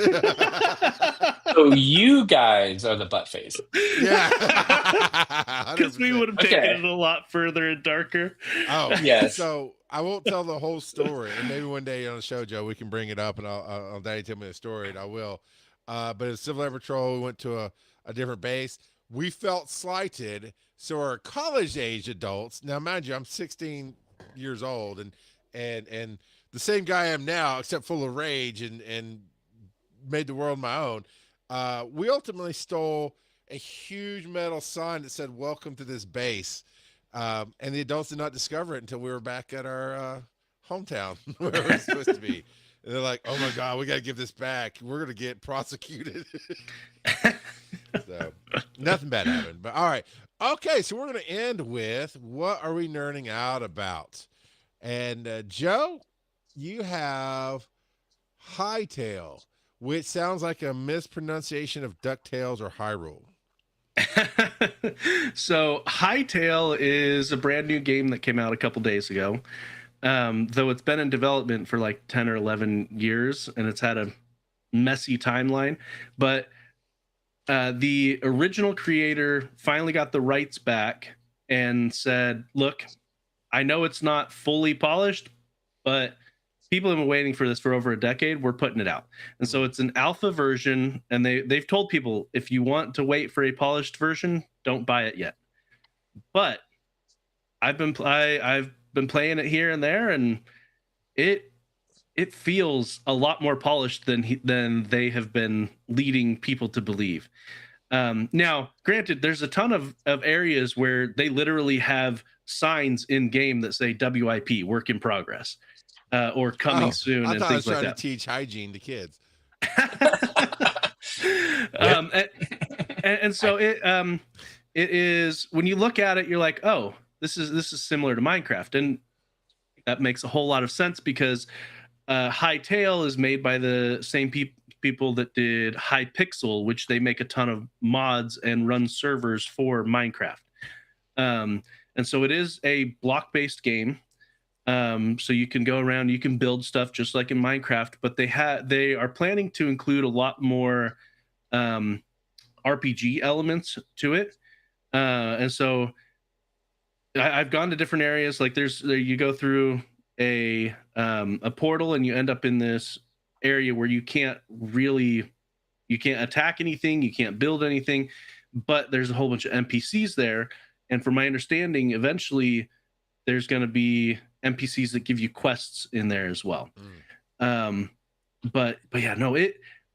So you guys are the butt face. Yeah, because we would have taken Okay. it a lot further and darker. Oh, Yes. So I won't tell the whole story, and maybe one day on the show, Joe, we can bring it up, and I'll Daddy tell me the story, and I will. But as Civil Air Patrol, we went to a different base. We felt slighted, so our college-age adults. Now, mind you, I'm 16 years old, and the same guy I am now, except full of rage and made the world my own. We ultimately stole a huge metal sign that said "Welcome to this base." And the adults did not discover it until we were back at our hometown where we were supposed to be. And they're like, oh my God, we got to give this back. We're going to get prosecuted. So nothing bad happened. But all right. Okay, so we're going to end with what are we nerding out about? And Joe, you have Hightail, which sounds like a mispronunciation of DuckTales or Hyrule. So Hightail is a brand new game that came out a couple days ago. Though it's been in development for like 10 or 11 years and it's had a messy timeline, but the original creator finally got the rights back and said, look, I know it's not fully polished, but people have been waiting for this for over a decade. We're putting it out. And so it's an alpha version, and they've told people, if you want to wait for a polished version, don't buy it yet. But I've been playing it here and there, and it feels a lot more polished than they have been leading people to believe. Now, granted, there's a ton of areas where they literally have signs in game that say WIP, work in progress, or coming soon, and things like that. I thought I was trying to teach hygiene to kids. And so it is, when you look at it, you're like, oh, this is similar to Minecraft, and that makes a whole lot of sense because Hightail is made by the same people that did Hypixel, which they make a ton of mods and run servers for Minecraft. And so it is a block-based game. So you can go around, you can build stuff just like in Minecraft, but they are planning to include a lot more RPG elements to it. And so I've gone to different areas. Like you go through a portal and you end up in this area where you can't attack anything, you can't build anything, but there's a whole bunch of NPCs there. And from my understanding, eventually there's going to be NPCs that give you quests in there as well. But yeah, no,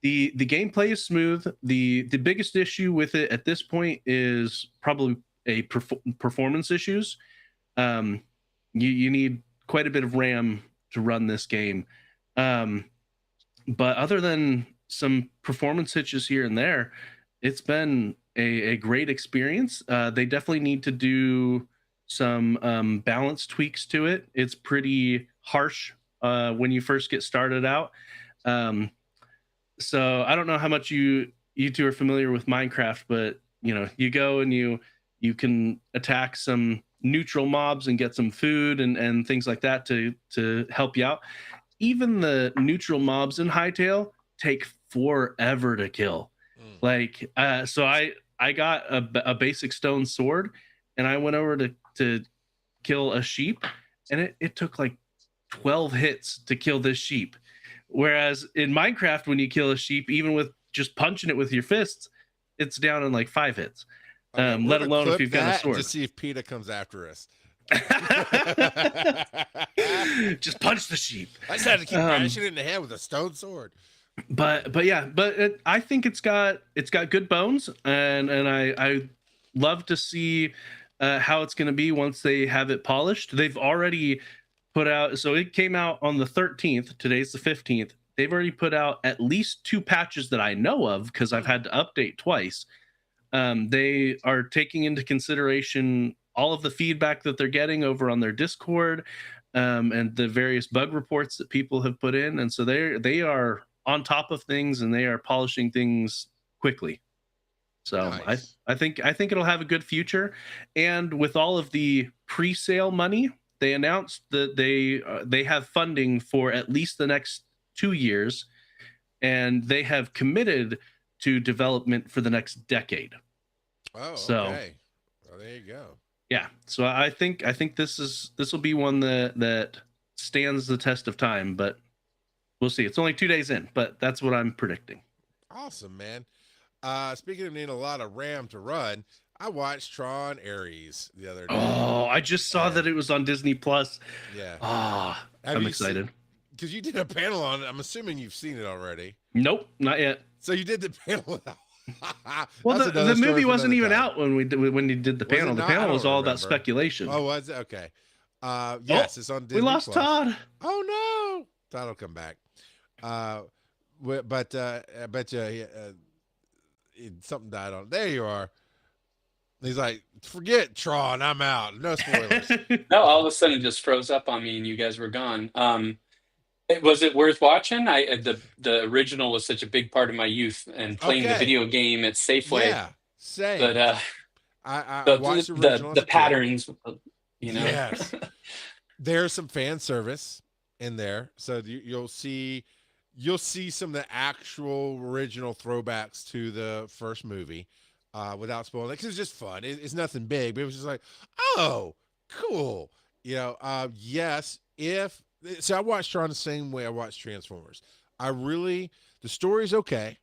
the gameplay is smooth. The biggest issue with it at this point is probably a performance issues. You need quite a bit of RAM to run this game. But other than some performance hitches here and there, it's been a great experience. They definitely need to do some balance tweaks to it. It's pretty harsh when you first get started out. Um, so I don't know how much you two are familiar with Minecraft, but you go and you can attack some neutral mobs and get some food and things like that to help you out. Even the neutral mobs in Hytale take forever to kill. Like so I got a basic stone sword, and I went over to kill a sheep, and it took like 12 hits to kill this sheep. Whereas in Minecraft, when you kill a sheep, even with just punching it with your fists, it's down in like 5 hits. Okay, Let alone if you've got a sword. to see if PETA comes after us. Just punch the sheep. I just had to keep bashing it in the head with a stone sword. But yeah, I think it's got good bones, and I love to see how it's going to be once they have it polished. They've already put out, so it came out on the 13th. Today's the 15th. They've already put out at least 2 patches that I know of, because I've had to update twice. They are taking into consideration all of the feedback that they're getting over on their Discord, and the various bug reports that people have put in, and so they are on top of things, and they are polishing things quickly. So Nice. I think it'll have a good future. And with all of the pre-sale money, they announced that they have funding for at least the next 2 years, and they have committed to development for the next decade. Oh, So, okay. Well, there you go. Yeah, so I think this will be one that stands the test of time, but we'll see. It's only 2 days in, but that's what I'm predicting. Awesome, man. Speaking of needing a lot of RAM to run, I watched Tron Ares the other day. Oh, I just saw that it was on Disney Plus. Yeah. Ah, I'm excited. Because you did a panel on it. I'm assuming you've seen it already. Nope, not yet. So you did the panel. Well, the movie wasn't even out when you did the panel. The panel was all about speculation. Oh, was it? Okay. Yes, it's on Disney We lost Plus. Todd. Oh no, Todd will come back. But I bet you something died on. There you are. He's like, forget Tron, I'm out. No spoilers. No, all of a sudden it just froze up on me, and you guys were gone. Was it worth watching? The original was such a big part of my youth, and playing the video game at Safeway. Yeah, same. But I watched the original. The patterns, Yes. There's some fan service in there, so you'll see some of the actual original throwbacks to the first movie, without spoiling it, because it's just fun. It's nothing big, but it was just like, oh, cool. Yes, so I watched Tron the same way I watched Transformers. The story's okay,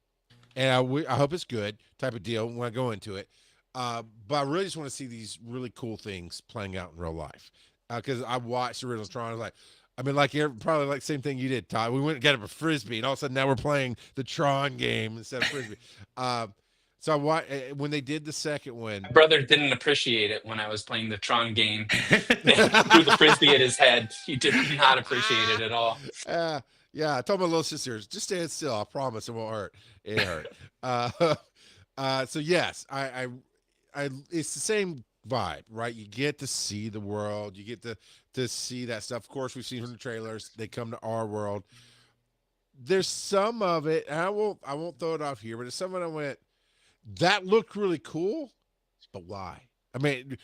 and I hope it's good type of deal when I go into it. But I really just want to see these really cool things playing out in real life. Because I watched the original Tron, I was like, probably like the same thing you did, Todd. We went and got up a Frisbee, and all of a sudden now we're playing the Tron game instead of Frisbee. So when they did the second one, my brother didn't appreciate it when I was playing the Tron game. Threw the Frisbee at his head. He did not appreciate it at all. Yeah, I told my little sister, just stand still. I promise it won't hurt. It hurt. So yes, I it's the same vibe, right? You get to see the world. You get to see that stuff. Of course, we've seen from the trailers. They come to our world. There's some of it, and I won't throw it off here, but there's some of it I went, that looked really cool, but why? I mean,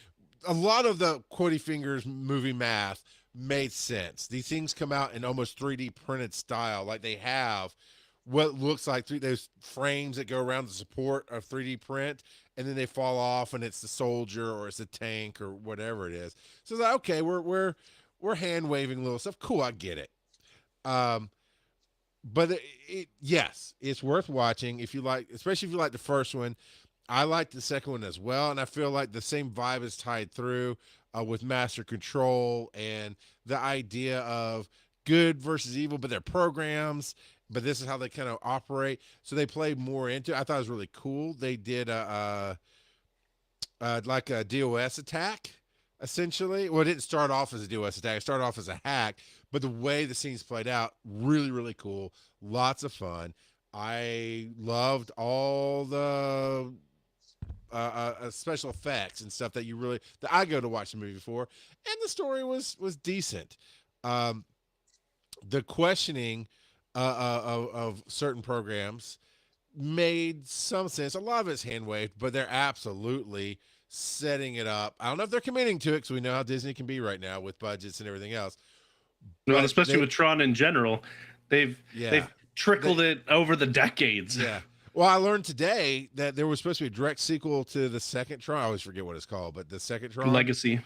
a lot of the Quotey Fingers movie math made sense. These things come out in almost 3D printed style, like they have what looks like those frames that go around the support of 3D print, and then they fall off, and it's the soldier or it's the tank or whatever it is. So it's like, okay, we're hand waving little stuff. Cool, I get it. But yes, it's worth watching if you like, especially if you like the first one. I like the second one as well, and I feel like the same vibe is tied through with Master Control and the idea of good versus evil, but they're programs. But this is how they kind of operate. So they play more into it. I thought it was really cool. They did like a DOS attack, essentially. Well, it didn't start off as a DOS attack. It started off as a hack. But the way the scenes played out, really, really cool. Lots of fun. I loved all the special effects and stuff that I go to watch the movie for, and the story was decent. Um, the questioning of certain programs made some sense. A lot of it's hand waved, but they're absolutely setting it up. I don't know if they're committing to it because we know how Disney can be right now with budgets and everything else. Well, But especially with Tron in general, they've trickled it over the decades. Yeah. Well, I learned today that there was supposed to be a direct sequel to the second Tron. I always forget what it's called, but the second Tron Legacy.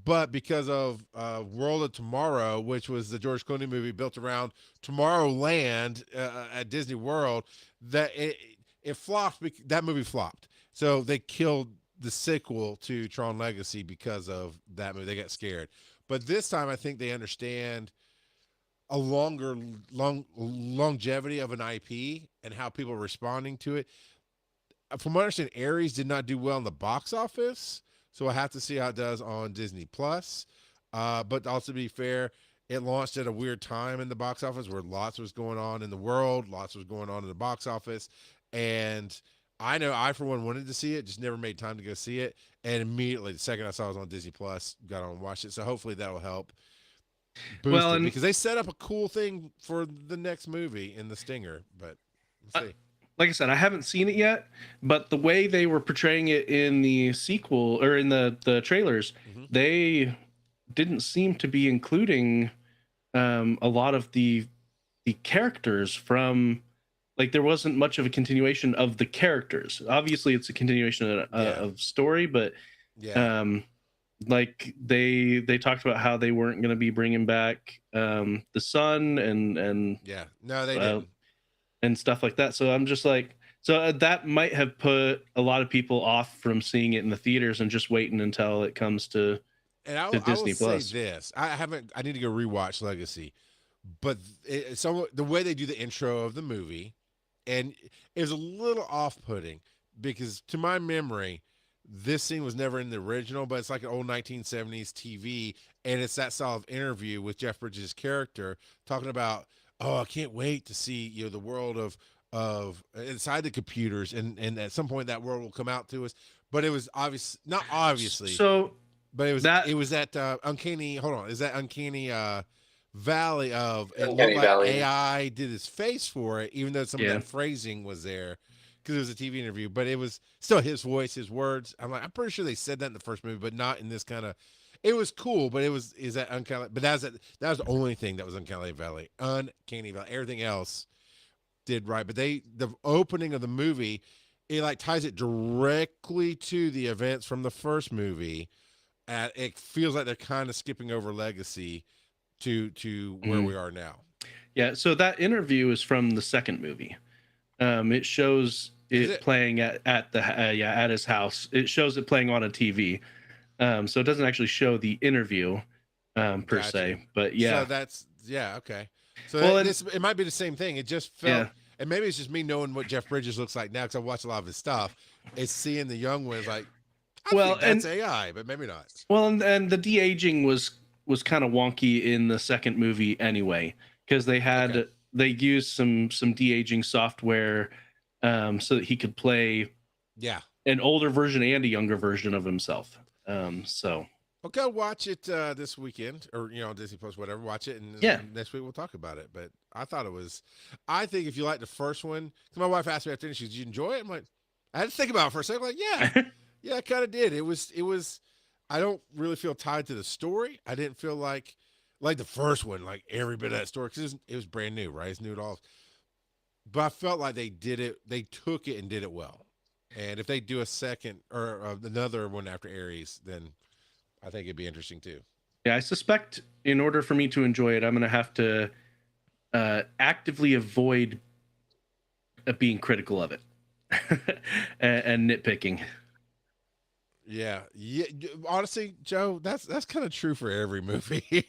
But because of World of Tomorrow, which was the George Clooney movie built around Tomorrowland at Disney World, that it flopped. That movie flopped, so they killed the sequel to Tron Legacy because of that movie. They got scared, but this time I think they understand a longevity of an IP and how people are responding to it. From what I understand, Ares did not do well in the box office, so I have to see how it does on Disney Plus. But also to be fair, it launched at a weird time in the box office where lots was going on in the world, lots was going on in the box office, and I know I for one wanted to see it, just never made time to go see it, and immediately the second I saw it was on Disney Plus, got on and watched it. So hopefully that will help. Because they set up a cool thing for the next movie in the Stinger, but we'll see. Like I said, I haven't seen it yet, but the way they were portraying it in the sequel or in the trailers, they didn't seem to be including a lot of the characters from, like, there wasn't much of a continuation of the characters. Obviously, it's a continuation of story, but like they talked about how they weren't going to be bringing back the son and no, they didn't, and stuff like that. So I'm just like, that might have put a lot of people off from seeing it in the theaters and just waiting until it comes to Disney Plus. Say this: I need to go rewatch Legacy, but the way they do the intro of the movie, and it was a little off-putting because to my memory, this scene was never in the original, but it's like an old 1970s TV, and it's that style of interview with Jeff Bridges' character talking about, oh, I can't wait to see the world of inside the computers, and at some point that world will come out to us. But it was not obviously. So, but it was that uncanny. Hold on, is that uncanny valley of it looked like AI did his face for it, even though some of that phrasing was there. Because it was a TV interview, but it was still his voice, his words. I'm pretty sure they said that in the first movie, but not in this kind of. It was cool, but is that uncanny? But that was the only thing that was uncanny valley. Everything else did right, but the opening of the movie, it like ties it directly to the events from the first movie. It feels like they're kind of skipping over Legacy to where we are now. Yeah, so that interview is from the second movie. It shows it playing at his house. It shows it playing on a TV. So it doesn't actually show the interview per se, but yeah. So that's okay. So it might be the same thing. It just felt, and maybe it's just me knowing what Jeff Bridges looks like now because I watch a lot of his stuff. It's seeing the young ones like, I think that's AI, but maybe not. Well, and the de-aging was kind of wonky in the second movie anyway, because they used some de-aging software so that he could play an older version and a younger version of himself. Well, go watch it this weekend, or Disney Plus, whatever. Watch it, and next week we'll talk about it. But I think if you like the first one, because my wife asked me after, she said, "Did you enjoy it?" I'm like, I had to think about it for a second. I'm like, yeah, I kind of did. It was. I don't really feel tied to the story. I didn't feel like the first one, like every bit of that story, because it was brand new, right? It's new at all. But I felt like they did it. They took it and did it well. And if they do a second or another one after Ares, then I think it'd be interesting too. Yeah, I suspect in order for me to enjoy it, I'm going to have to actively avoid being critical of it and nitpicking. Yeah. Honestly, Joe, that's kind of true for every movie,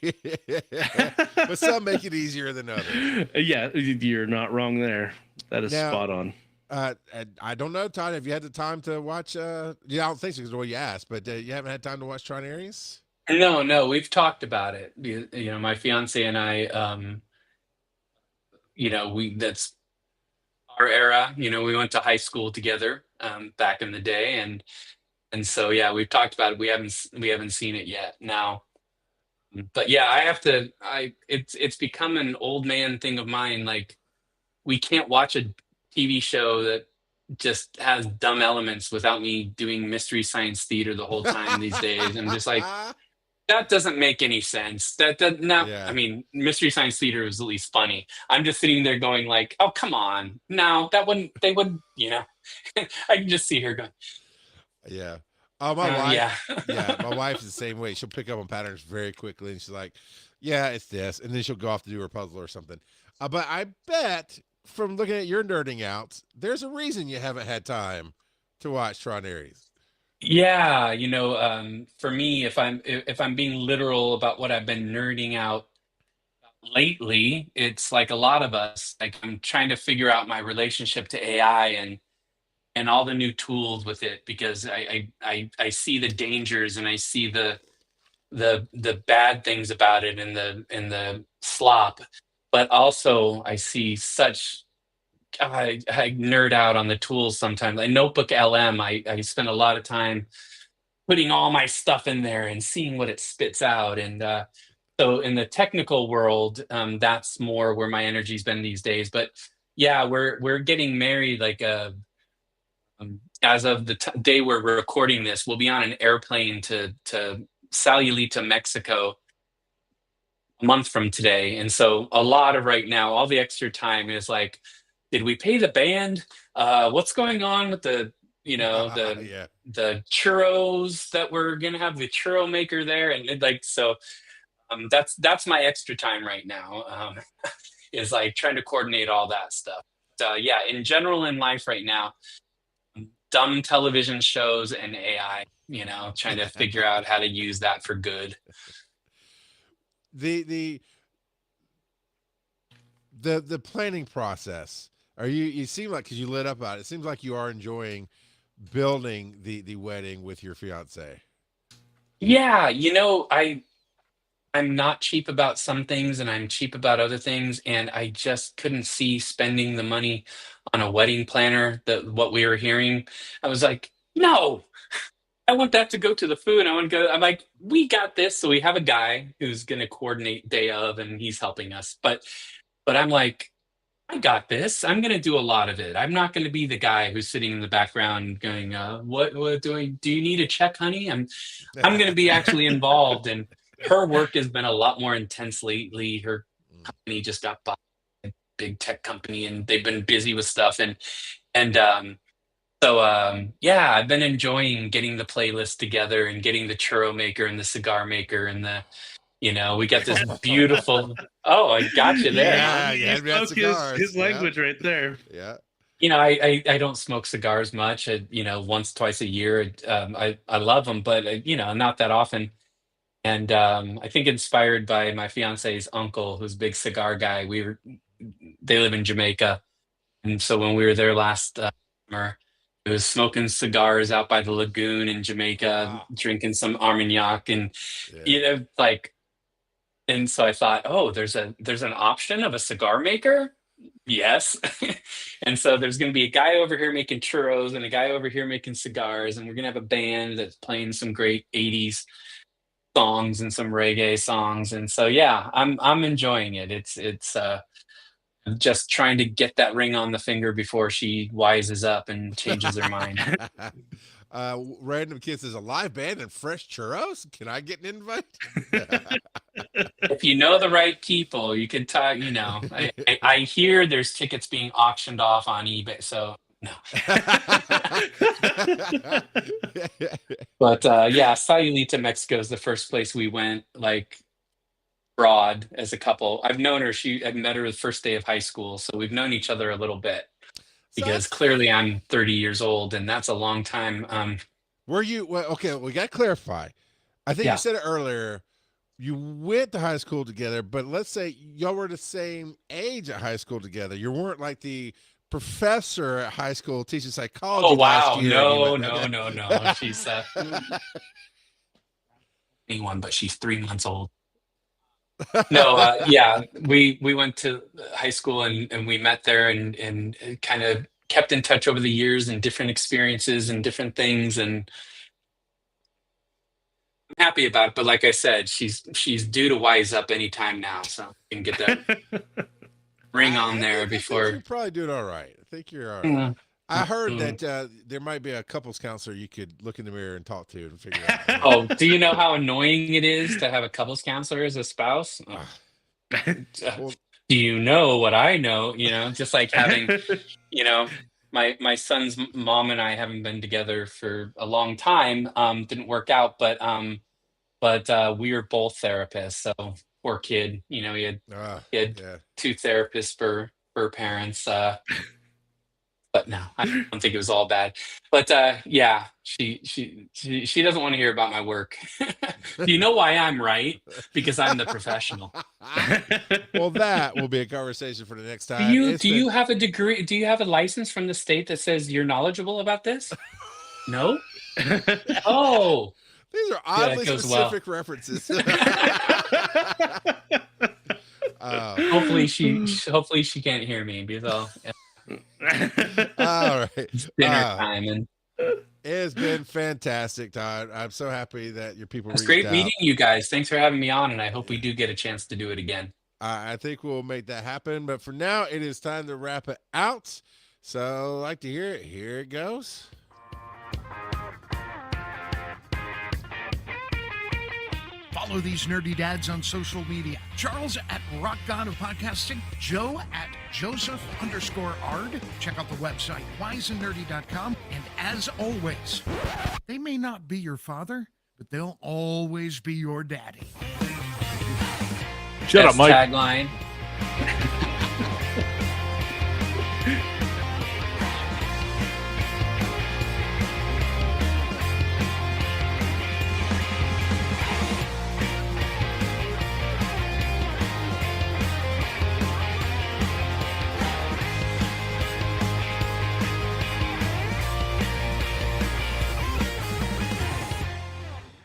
but some make it easier than others. Yeah, you're not wrong there. That is spot on. I don't know, Todd. Have you had the time to watch? I don't think so because of what you asked, but you haven't had time to watch Tron Ares? No, we've talked about it. My fiance and I, that's our era. You know, we went to high school together back in the day, and so yeah, we've talked about it. We haven't seen it yet now. But yeah, I have to. It's become an old man thing of mine. Like, we can't watch a TV show that just has dumb elements without me doing mystery science theater the whole time these days. I'm just like, that doesn't make any sense. That now, I Yeah. mean, mystery science theater is at least funny. I'm just sitting there going like, oh, come on. No, that wouldn't, they wouldn't, I can just see her going, Yeah. My wife, yeah. yeah, my wife's the same way. She'll pick up on patterns very quickly, and she's like, "Yeah, it's this," and then she'll go off to do her puzzle or something. But I bet from looking at your nerding outs, there's a reason you haven't had time to watch Tron Ares. Yeah, for me, if I'm being literal about what I've been nerding out lately, it's like a lot of us, like I'm trying to figure out my relationship to AI and all the new tools with it, because I see the dangers, and I see the bad things about it, and the slop, but also I see such I nerd out on the tools sometimes. Like Notebook LM, I spend a lot of time putting all my stuff in there and seeing what it spits out. And so in the technical world, that's more where my energy's been these days. But yeah, we're getting married like as of the day we're recording this, we'll be on an airplane to Sayulita, Mexico a month from today. And so a lot of right now, all the extra time is like, did we pay the band? What's going on with the Yeah. the churros that we're gonna have the churro maker there? And like, so that's my extra time right now, is like trying to coordinate all that stuff. Yeah, in general in life right now, dumb television shows and AI, trying to figure out how to use that for good. The planning process. You seem like, because you lit up about it, it seems like you are enjoying building the wedding with your fiance. Yeah, I'm not cheap about some things and I'm cheap about other things, and I just couldn't see spending the money on a wedding planner, that what we were hearing. I was like, no, I want that to go to the food. I'm like, we got this. So we have a guy who's going to coordinate day of, and he's helping us. But I'm like, I got this. I'm going to do a lot of it. I'm not going to be the guy who's sitting in the background going, what do you need a check, honey? I'm going to be actually involved. And her work has been a lot more intense lately. Her company just got bought by a big tech company, and they've been busy with stuff. So yeah, I've been enjoying getting the playlist together and getting the churro maker and the cigar maker and we got this beautiful. Oh, I got you there, huh? Yeah, He spoke his yeah. language right there. Yeah. I don't smoke cigars much. Once, twice a year. I love them, but not that often. And I think inspired by my fiance's uncle, who's a big cigar guy. They live in Jamaica, and so when we were there last summer, it was smoking cigars out by the lagoon in Jamaica, Wow. drinking some Armagnac, and Yeah. like. And so I thought, oh, there's an option of a cigar maker. Yes. And so there's going to be a guy over here making churros and a guy over here making cigars, and we're going to have a band that's playing some great 80s songs and some reggae songs. And so yeah, I'm enjoying it. It's just trying to get that ring on the finger before she wises up and changes her mind. Random Kid says, a live band and fresh churros. Can I get an invite? If you know the right people, you can talk. I hear there's tickets being auctioned off on eBay. So no. But yeah, Sayulita, Mexico is the first place we went, like, broad as a couple. I've known her. I met her the first day of high school, so we've known each other a little bit. Because clearly I'm 30 years old, and that's a long time. Were you okay? We got to clarify. I think Yeah. you said it earlier. You went to high school together, but let's say y'all were the same age at high school together. You weren't like the professor at high school teaching psychology. Oh wow, last year. no. She's 21, but she's 3 months old. No, yeah, we went to high school and we met there and kind of kept in touch over the years and different experiences and different things, and I'm happy about it. But like I said, she's due to wise up anytime now, so we can get that ring on there I think you're before. probably doing all right. I think you're all right. Yeah. I heard Mm. that there might be a couples counselor you could look in the mirror and talk to and figure out. Oh, do you know how annoying it is to have a couples counselor as a spouse? Well, Do you know what I know? Just like having, my son's mom and I haven't been together for a long time. Didn't work out, but we were both therapists. So poor kid, he had yeah. two therapists for parents. But no, I don't think it was all bad. But yeah, she doesn't want to hear about my work. Do you know why I'm right? Because I'm the professional. Well, that will be a conversation for the next Do time. you It's do been- you have a degree? Do you have a license from the state that says you're knowledgeable about this? No? Oh, These are yeah, oddly it goes well. specific references. Hopefully she can't hear me because all right. it's dinner time, and It's been fantastic, Todd. I'm so happy that your people it's reached great out. meeting you guys. Thanks for having me on, and I hope we do get a chance to do it again. I think we'll make that happen. But for now, it is time to wrap it out. So I'd like to hear it. Here it goes. Follow these nerdy dads on social media. Charles at Rock God of Podcasting. Joe at Joseph_Ard. Check out the website, wiseandnerdy.com. And as always, they may not be your father, but they'll always be your daddy. Shut Best up, Mike. Tagline.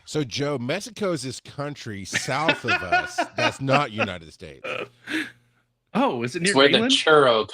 So, Joe, Mexico's this country south of us that's not United States. Oh, is it near It's where the Greenland? churro comes.